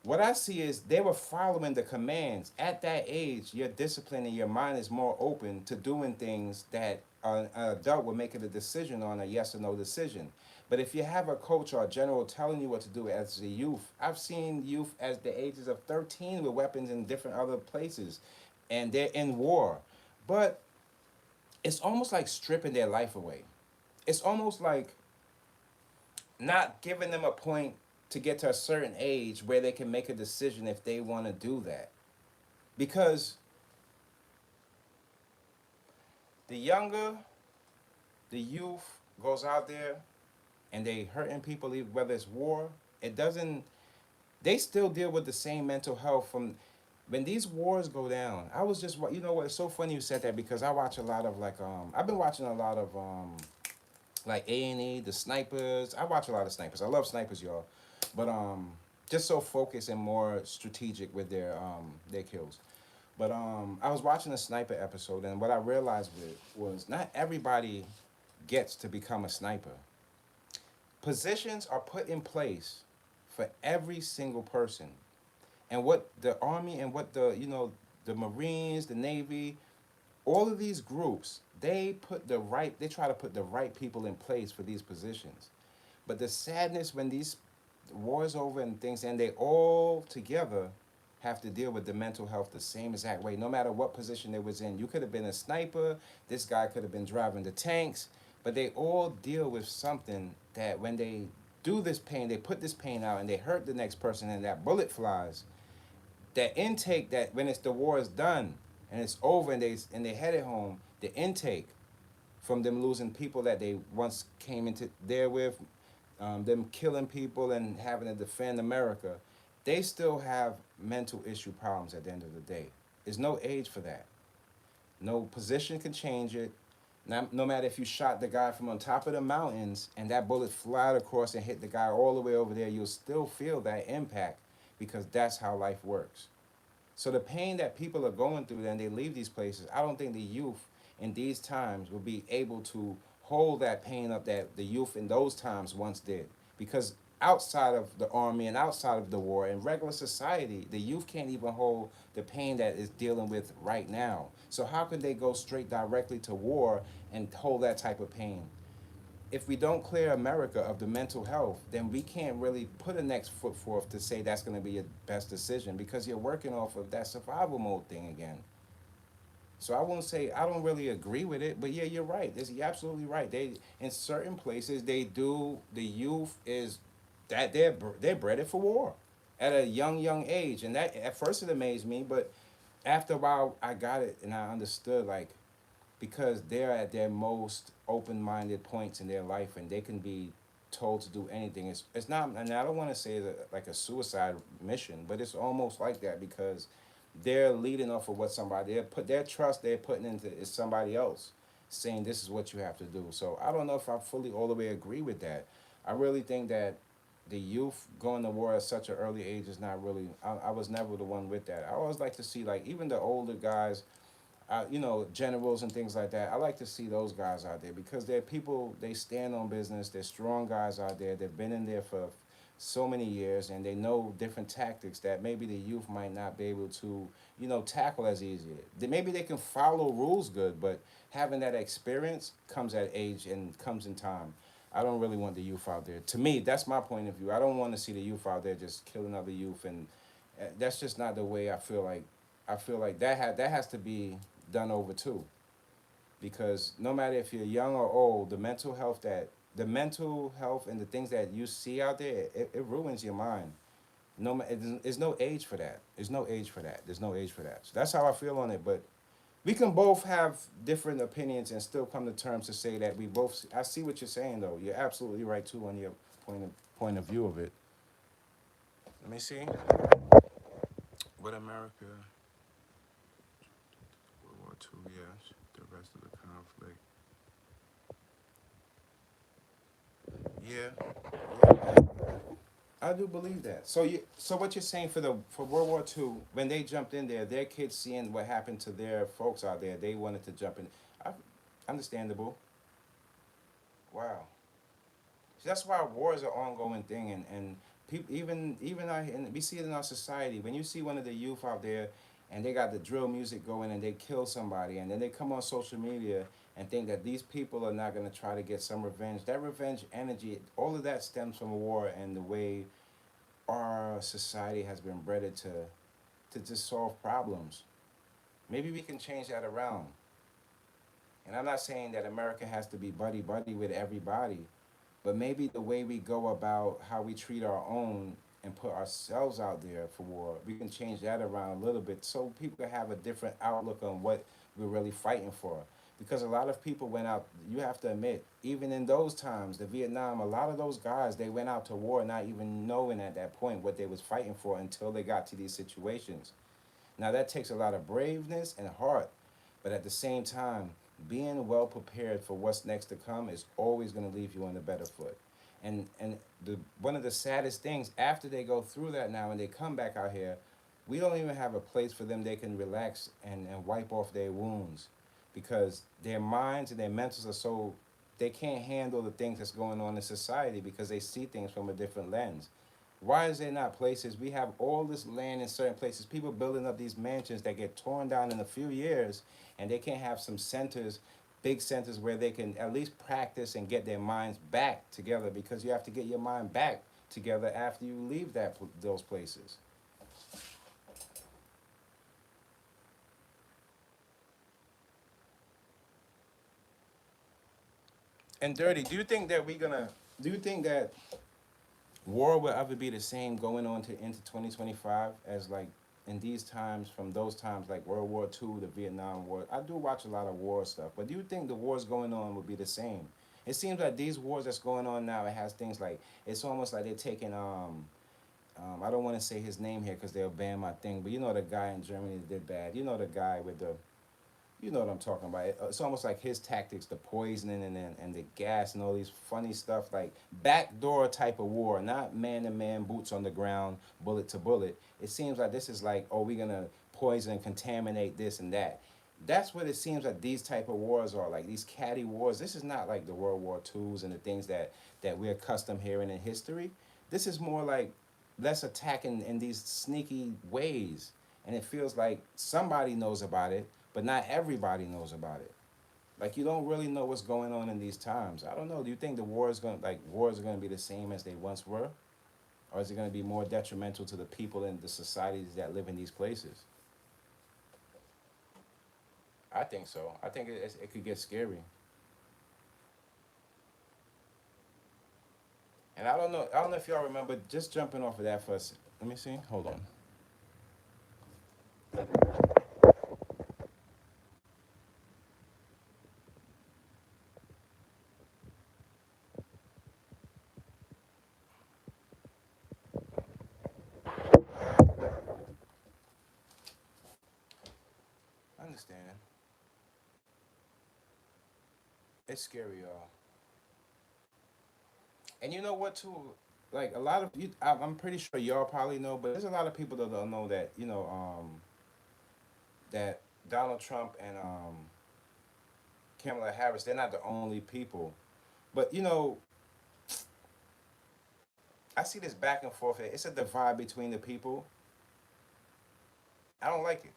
What I see is they were following the commands. At that age, your discipline and your mind is more open to doing things that an adult would make it a decision on, a yes or no decision. But if you have a coach or a general telling you what to do as a youth, I've seen youth as the ages of 13 with weapons in different other places, and they're in war. But it's almost like stripping their life away. It's almost like not giving them a point to get to a certain age where they can make a decision if they want to do that. Because the younger the youth goes out there and they hurting people, whether it's war, it doesn't. They still deal with the same mental health from when these wars go down. I was just, you know what? It's so funny you said that because I watch a lot of like I've been watching a lot of like A&E, the snipers. I watch a lot of snipers. I love snipers, y'all. But just so focused and more strategic with their kills. But I was watching a sniper episode, and what I realized was not everybody gets to become a sniper. Positions are put in place for every single person, and what the army and what the Marines, the Navy, all of these groups, they try to put the right people in place for these positions. But the sadness when these wars over and things and they all together have to deal with the mental health the same exact way, no matter what position they was in. You could have been a sniper, this guy could have been driving the tanks, but they all deal with something that when they do this pain, they put this pain out and they hurt the next person and that bullet flies. That intake, that when it's the war is done and it's over and they headed home, the intake from them losing people that they once came into there with, them killing people and having to defend America, they still have mental issue problems at the end of the day. There's no age for that. No position can change it. No matter if you shot the guy from on top of the mountains and that bullet flied across and hit the guy all the way over there, you'll still feel that impact because that's how life works. So the pain that people are going through and they leave these places, I don't think the youth in these times will be able to hold that pain up that the youth in those times once did. Because outside of the army and outside of the war in regular society, the youth can't even hold the pain that is dealing with right now. So how could they go straight directly to war and hold that type of pain? If we don't clear America of the mental health, then we can't really put a next foot forth to say that's going to be your best decision because you're working off of that survival mode thing again. So I won't say I don't really agree with it, but yeah, you're right. You're absolutely right. They in certain places they do. The youth is that they're bred for war at a young age, and that at first it amazed me, but after a while I got it and I understood like because they're at their most open-minded points in their life and they can be told to do anything. It's not, and I don't want to say that like a suicide mission, but it's almost like that because they're leading off of what somebody they put their trust they're putting into is somebody else saying this is what you have to do. So I don't know if I fully all the way agree with that. I really think that the youth going to war at such an early age is not really. I was never the one with that. I always like to see like even the older guys, generals and things like that. I like to see those guys out there because they're people. They stand on business. They're strong guys out there. They've been in there for so many years, and they know different tactics that maybe the youth might not be able to, tackle as easy. Maybe they can follow rules good, but having that experience comes at age and comes in time. I don't really want the youth out there. To me, that's my point of view. I don't want to see the youth out there just killing other youth, and that's just not the way I feel like. I feel like that has to be done over too, because no matter if you're young or old, the mental health and the things that you see out there, it ruins your mind. There's no age for that. There's no age for that. There's no age for that. So that's how I feel on it. But we can both have different opinions and still come to terms to say that we both. I see what you're saying though. You're absolutely right too on your point of view of it. Let me see. What America? World War II. Yes. The rest of the conflict. Yeah. Yeah. I do believe that. So what you're saying for World War II, when they jumped in there, their kids seeing what happened to their folks out there, they wanted to jump in. I, understandable. Wow. So that's why wars are an ongoing thing, and people even and we see it in our society. When you see one of the youth out there, and they got the drill music going, and they kill somebody, and then they come on social media and think that these people are not going to try to get some revenge. That revenge energy, all of that stems from a war and the way our society has been bred to just solve problems. Maybe we can change that around. And I'm not saying that America has to be buddy buddy with everybody, but maybe the way we go about how we treat our own and put ourselves out there for war, we can change that around a little bit so people can have a different outlook on what we're really fighting for. Because a lot of people went out, you have to admit, even in those times, the Vietnam, a lot of those guys, they went out to war not even knowing at that point what they was fighting for until they got to these situations. Now that takes a lot of braveness and heart, but at the same time, being well prepared for what's next to come is always going to leave you on a better foot. And the one of the saddest things after they go through that now and they come back out here, we don't even have a place for them they can relax and wipe off their wounds because their minds and their mentals are so they can't handle the things that's going on in society because they see things from a different lens. Why is there not places? We have all this land in certain places. People building up these mansions that get torn down in a few years, and they can't have some centers, big centers where they can at least practice and get their minds back together because you have to get your mind back together after you leave those places. And Dirty, do you think that we're gonna? Do you think that war will ever be the same going on to into 2025 as like in these times from those times like World War II, the Vietnam War? I do watch a lot of war stuff, but do you think the wars going on will be the same? It seems like these wars that's going on now, it has things like it's almost like they're taking I don't want to say his name here because they'll ban my thing, but you know the guy in Germany that did bad. You know the guy with the you know what I'm talking about. It's almost like his tactics, the poisoning and the gas and all these funny stuff, like backdoor type of war, not man to man, boots on the ground, bullet to bullet. It seems like this is like, oh, we're gonna poison, contaminate this and that. That's what it seems like these type of wars are like these catty wars. This is not like the World War Twos and the things that we're accustomed hearing in history. This is more like let's attack in these sneaky ways, and it feels like somebody knows about it but not everybody knows about it. Like you don't really know what's going on in these times. I don't know. Do you think the wars are gonna be the same as they once were, or is it gonna be more detrimental to the people and the societies that live in these places? I think so. I think it could get scary. And I don't know. I don't know if y'all remember. Just jumping off of that for us. Let me see. Hold on. understand. It's scary, y'all. And you know what too? Like a lot of you, I'm pretty sure y'all probably know, but there's a lot of people that don't know that that Donald Trump and Kamala Harris, they're not the only people. But I see this back and forth. It's a divide between the people. I don't like it.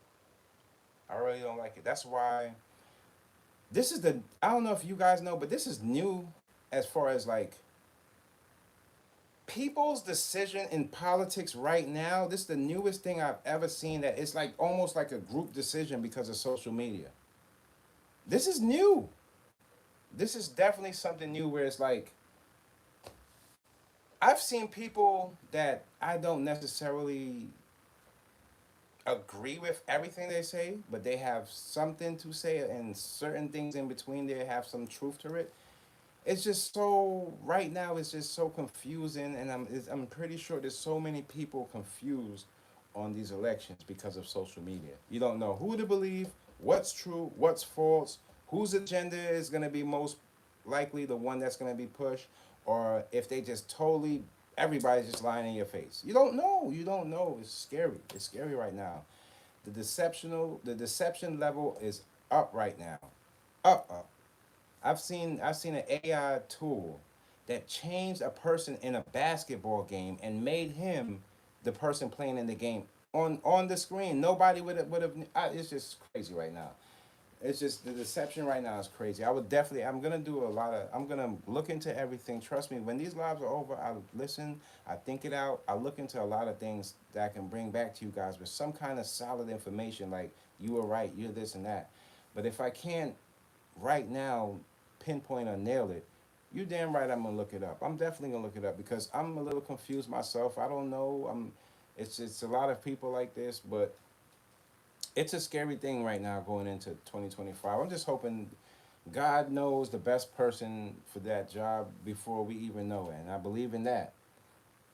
I really don't like it. That's why this is the. I don't know if you guys know, but this is new as far as like people's decision in politics right now. This is the newest thing I've ever seen that it's like almost like a group decision because of social media. This is new. This is definitely something new where it's like I've seen people that I don't necessarily agree with everything they say, but they have something to say, and certain things in between there have some truth to it. It's just so right now. It's just so confusing, and I'm pretty sure there's so many people confused on these elections because of social media. You don't know who to believe, what's true, what's false, whose agenda is going to be most likely the one that's going to be pushed, or if they just totally everybody's just lying in your face. You don't know. You don't know. It's scary. It's scary right now. The deception level is up right now. Up. I've seen an AI tool that changed a person in a basketball game and made him the person playing in the game on the screen. Nobody would have. It's just crazy right now. It's just the deception right now is crazy. I would definitely. I'm gonna do a lot of. I'm gonna look into everything. Trust me. When these lives are over, I listen. I think it out. I look into a lot of things that I can bring back to you guys with some kind of solid information. Like you were right. You're this and that. But if I can't right now pinpoint or nail it, you damn right I'm gonna look it up. I'm definitely gonna look it up because I'm a little confused myself. I don't know. It's a lot of people like this, but it's a scary thing right now going into 2025. I'm just hoping God knows the best person for that job before we even know it, and I believe in that.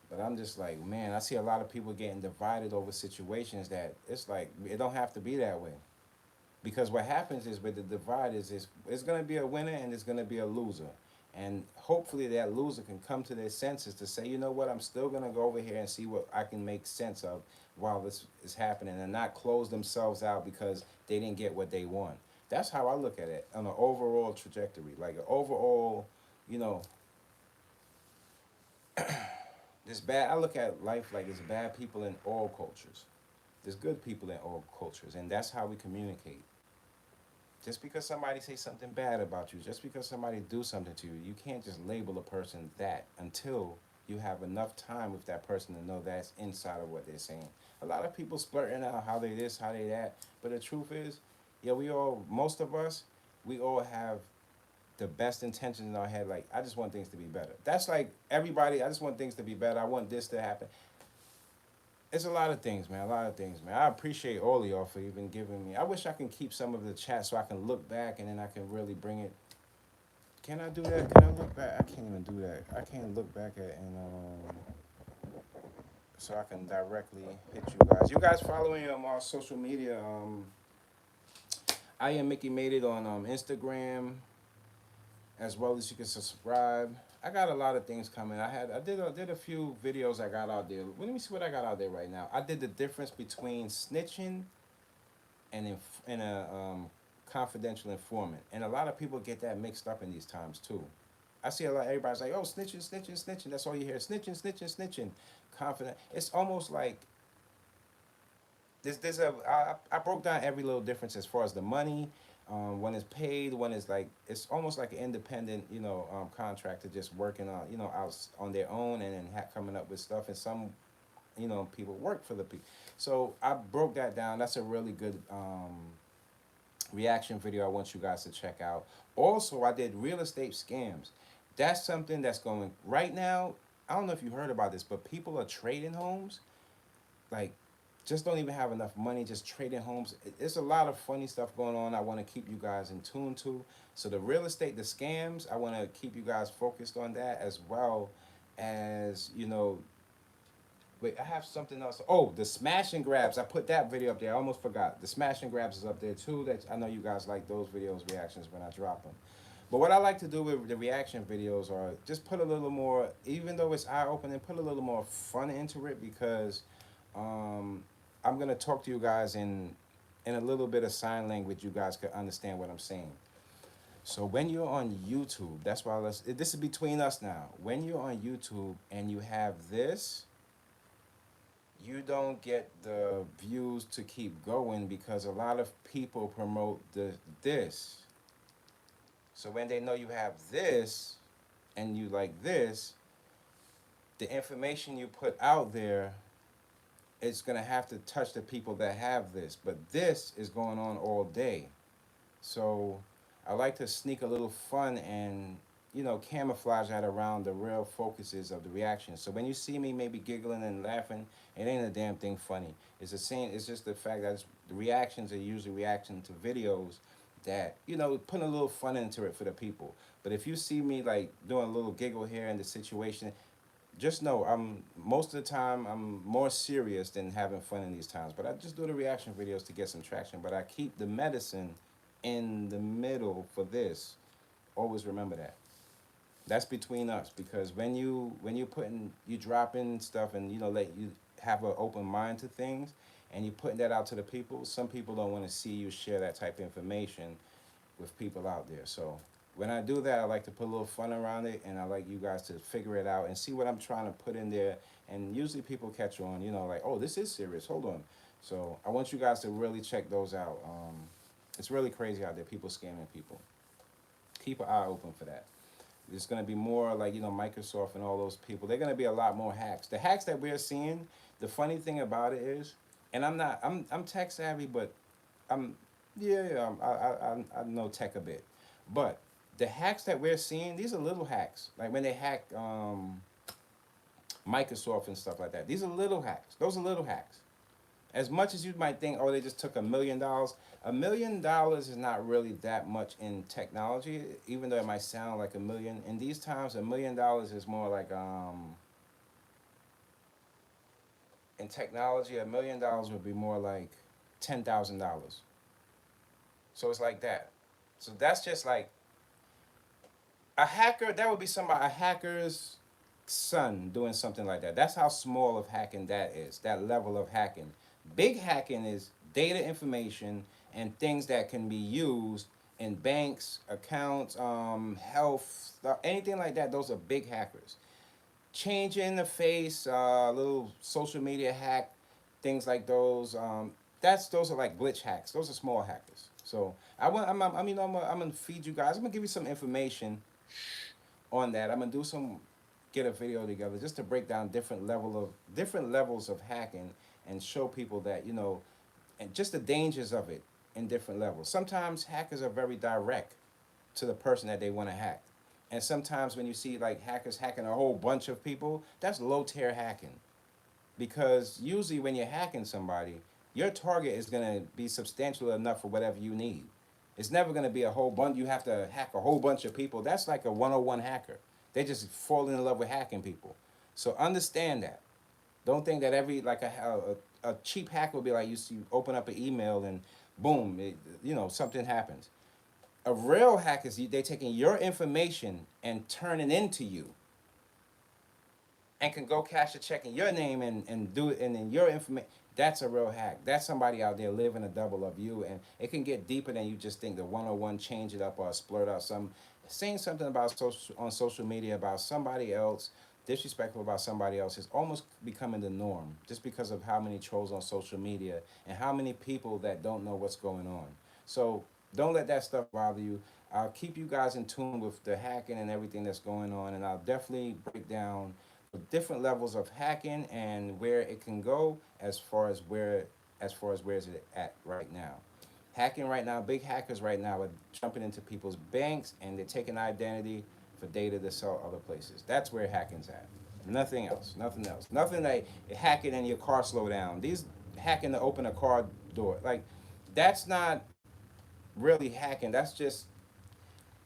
But I'm just like, man, I see a lot of people getting divided over situations that it's like it don't have to be that way. Because what happens is with the divide is it's going to be a winner and there's going to be a loser. And hopefully that loser can come to their senses to say, you know what, I'm still going to go over here and see what I can make sense of while this is happening and not close themselves out because they didn't get what they want. That's how I look at it on an overall trajectory. Like an overall, you know, this bad, I look at life like there's bad people in all cultures. There's good people in all cultures. And that's how we communicate. Just because somebody say something bad about you, just because somebody do something to you, you can't just label a person that until you have enough time with that person to know that's inside of what they're saying. A lot of people splurting out how they this, how they that, but the truth is, yeah, most of us, we all have the best intentions in our head. Like, I just want things to be better. That's like everybody. I just want things to be better. I want this to happen. It's a lot of things, man. A lot of things, man. I appreciate all of y'all for even giving me. I wish I can keep some of the chat so I can look back and then I can really bring it. Can I do that? Can I look back? I can't even do that. I can't look back at and so I can directly hit you guys. You guys follow me on my social media. I am Mickey Made It on Instagram, as well as you can subscribe. I got a lot of things coming. I did a few videos I got out there. Let me see what I got out there right now. I did the difference between snitching and a confidential informant, and a lot of people get that mixed up in these times too. I see a lot. Everybody's like, "Oh, snitching, snitching, snitching." That's all you hear: snitching, snitching, snitching. Confident. It's almost like I broke down every little difference as far as the money, when it's paid, when it's like it's almost like an independent, contractor just working on, out on their own and then coming up with stuff. And some, people work for the people. So I broke that down. That's a really good reaction video I want you guys to check out. Also, I did real estate scams. That's something that's going right now. I don't know if you heard about this, but people are trading homes like just don't even have enough money just trading homes. There's a lot of funny stuff going on I want to keep you guys in tune to. So the real estate, the scams, I want to keep you guys focused on that, as well as Wait, I have something else. Oh, the smash and grabs. I put that video up there. I almost forgot. The smash and grabs is up there too. That I know you guys like those videos reactions when I drop them. But what I like to do with the reaction videos are just put a little more, even though it's eye opening, put a little more fun into it because um, I'm gonna talk to you guys in a little bit of sign language. You guys could understand what I'm saying. So when you're on YouTube, that's why this is between us now. When you're on YouTube and you have this, you don't get the views to keep going because a lot of people promote this. So when they know you have this and you like this, the information you put out there, it's gonna have to touch the people that have this. But this is going on all day. So I like to sneak a little fun and camouflage that around the real focuses of the reaction. So when you see me maybe giggling and laughing, it ain't a damn thing funny. It's the same. It's just the fact that the reactions are usually reacting to videos that putting a little fun into it for the people. But if you see me like doing a little giggle here in the situation, just know I'm most of the time I'm more serious than having fun in these times. But I just do the reaction videos to get some traction. But I keep the medicine in the middle for this. Always remember that. That's between us because when you putting you dropping stuff and let you have an open mind to things and you putting that out to the people, some people don't want to see you share that type of information with people out there. So when I do that, I like to put a little fun around it, and I like you guys to figure it out and see what I'm trying to put in there. And usually people catch on, like, oh, this is serious. Hold on. So I want you guys to really check those out. It's really crazy out there. People scamming people. Keep an eye open for that. There's going to be more like Microsoft and all those people. They're going to be a lot more hacks. The hacks that we're seeing. The funny thing about it is, and I'm not. I'm tech savvy, but I'm yeah. I know tech a bit, but the hacks that we're seeing, these are little hacks. Like when they hack Microsoft and stuff like that. These are little hacks. Those are little hacks. As much as you might think, oh, they just took $1 million. $1 million is not really that much in technology, even though it might sound like a million. In these times, $1 million is more like in technology, $1 million would be more like $10,000. So it's like that. So that's just like a hacker. That would be somebody a hacker's son doing something like that. That's how small of hacking that is. That level of hacking. Big hacking is data information and things that can be used in banks, accounts, health, anything like that. Those are big hackers. Changing the face, little social media hack, things like those. Those are like glitch hacks. Those are small hackers. So I'm gonna feed you guys. I'm gonna give you some information on that. I'm gonna get a video together just to break down different levels of hacking and show people that and just the dangers of it in different levels. Sometimes hackers are very direct to the person that they want to hack. And sometimes when you see like hackers hacking a whole bunch of people, that's low tier hacking. Because usually when you're hacking somebody, your target is going to be substantial enough for whatever you need. It's never going to be a whole bunch. You have to hack a whole bunch of people. That's like a 101 hacker. They just fall in love with hacking people. So understand that. Don't think that every like a cheap hack will be like you open up an email and boom, something happens. A real hack is they taking your information and turning into you, and can go cash a check in your name and do it and in your information. That's a real hack. That's somebody out there living a double of you, and it can get deeper than you just think. The 101 change it up or splurt out some saying something about on social media about somebody else, disrespectful about somebody else is almost becoming the norm just because of how many trolls on social media and how many people that don't know what's going on. So don't let that stuff bother you. I'll keep you guys in tune with the hacking and everything that's going on, and I'll definitely break down the different levels of hacking and where it can go as far as where is it at right now. Hacking right now, big hackers right now are jumping into people's banks and they're taking identity for data to sell other places. That's where hacking's at. Nothing else. Nothing else. Nothing like hacking in your car slow down. These hacking to open a car door. Like that's not really hacking. That's just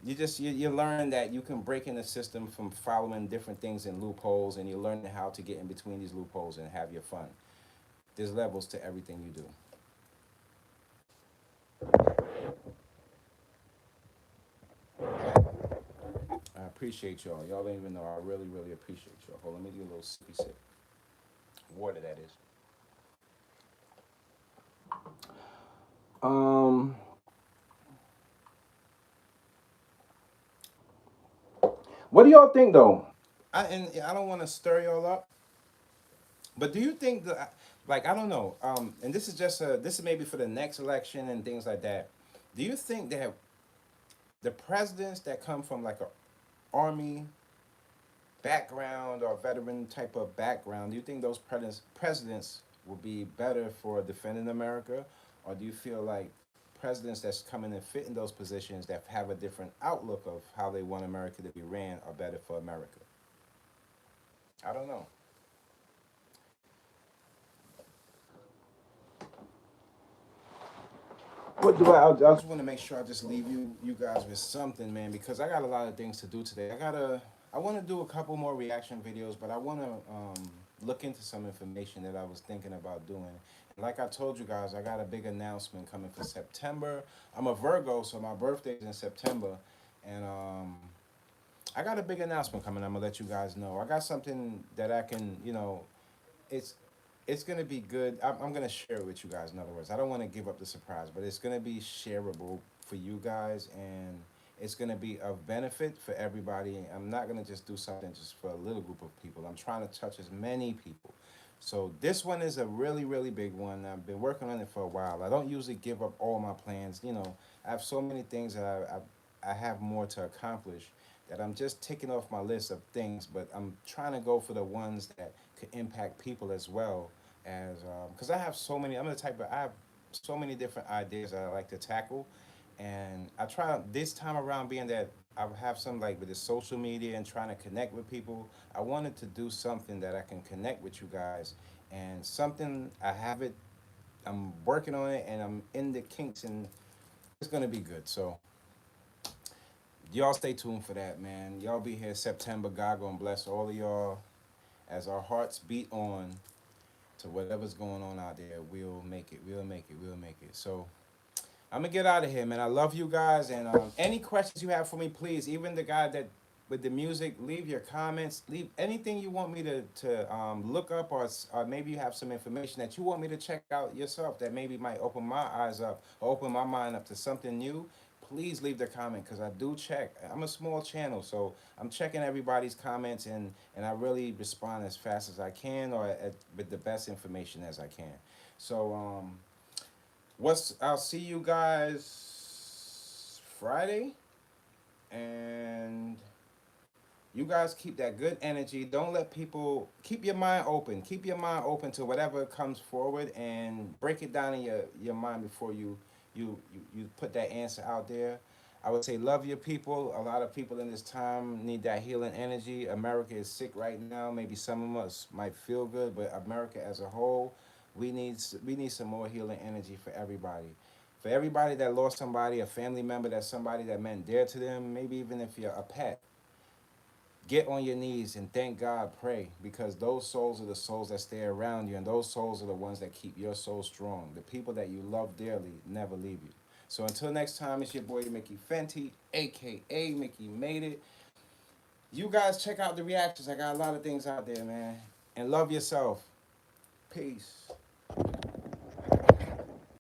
you learn that you can break in the system from following different things and loopholes, and you're learning how to get in between these loopholes and have your fun. There's levels to everything you do. I appreciate y'all. Y'all don't even know. I really, really appreciate y'all. Hold on, let me do a little sippy sip. Water, that is. Um, what do y'all think though? And I don't want to stir y'all up, but do you think that, like, I don't know, and this is just this is maybe for the next election and things like that. Do you think that the presidents that come from like a army background or veteran type of background, do you think those presidents will be better for defending America, or do you feel like presidents that's coming and fit in those positions that have a different outlook of how they want America to be ran are better for America? I don't know. What do I just want to make sure I just leave you guys with something, man, because I got a lot of things to do today. I want to do a couple more reaction videos, but I want to look into some information that I was thinking about doing. And like I told you guys, I got a big announcement coming for September. I'm a Virgo, so my birthday is in September, and I got a big announcement coming. I'm gonna let you guys know. I got something that I can, it's it's gonna be good. I'm gonna share it with you guys. In other words, I don't want to give up the surprise, but it's gonna be shareable for you guys, and it's gonna be of benefit for everybody. I'm not gonna just do something just for a little group of people. I'm trying to touch as many people. So this one is a really, really big one. I've been working on it for a while. I don't usually give up all my plans. I have so many things that I have more to accomplish that I'm just ticking off my list of things, but I'm trying to go for the ones that could impact people as well as because I have so many. I have so many different ideas that I like to tackle, and I try this time around being that I have some like with the social media and trying to connect with people. I wanted to do something that I can connect with you guys, and something I have it. I'm working on it, and I'm in the kinks, and it's gonna be good. So y'all stay tuned for that, man. Y'all be here September. God gonna bless all of y'all as our hearts beat on to whatever's going on out there. We'll make it. We'll make it. We'll make it. So I'm gonna get out of here, man. I love you guys, and any questions you have for me, please. Even the guy that with the music, leave your comments. Leave anything you want me to look up, or maybe you have some information that you want me to check out yourself that maybe might open my eyes up or open my mind up to something new. Please leave the comment because I do check. I'm a small channel, so I'm checking everybody's comments, and I really respond as fast as I can or with the best information as I can. So what's I'll see you guys Friday, and you guys keep that good energy. Don't let people keep your mind open. Keep your mind open to whatever comes forward, and break it down in your mind before you put that answer out there. I would say love your people. A lot of people in this time need that healing energy. America is sick right now. Maybe some of us might feel good, but America as a whole, we need some more healing energy for everybody. For everybody that lost somebody, a family member, that's somebody that meant dear to them, maybe even if you're a pet, get on your knees and thank God, pray, because those souls are the souls that stay around you, and those souls are the ones that keep your soul strong. The people that you love dearly never leave you. So until next time, it's your boy Mickey Fenty, aka Mickey Made It. You guys check out the reactions. I got a lot of things out there, man. And love yourself. Peace.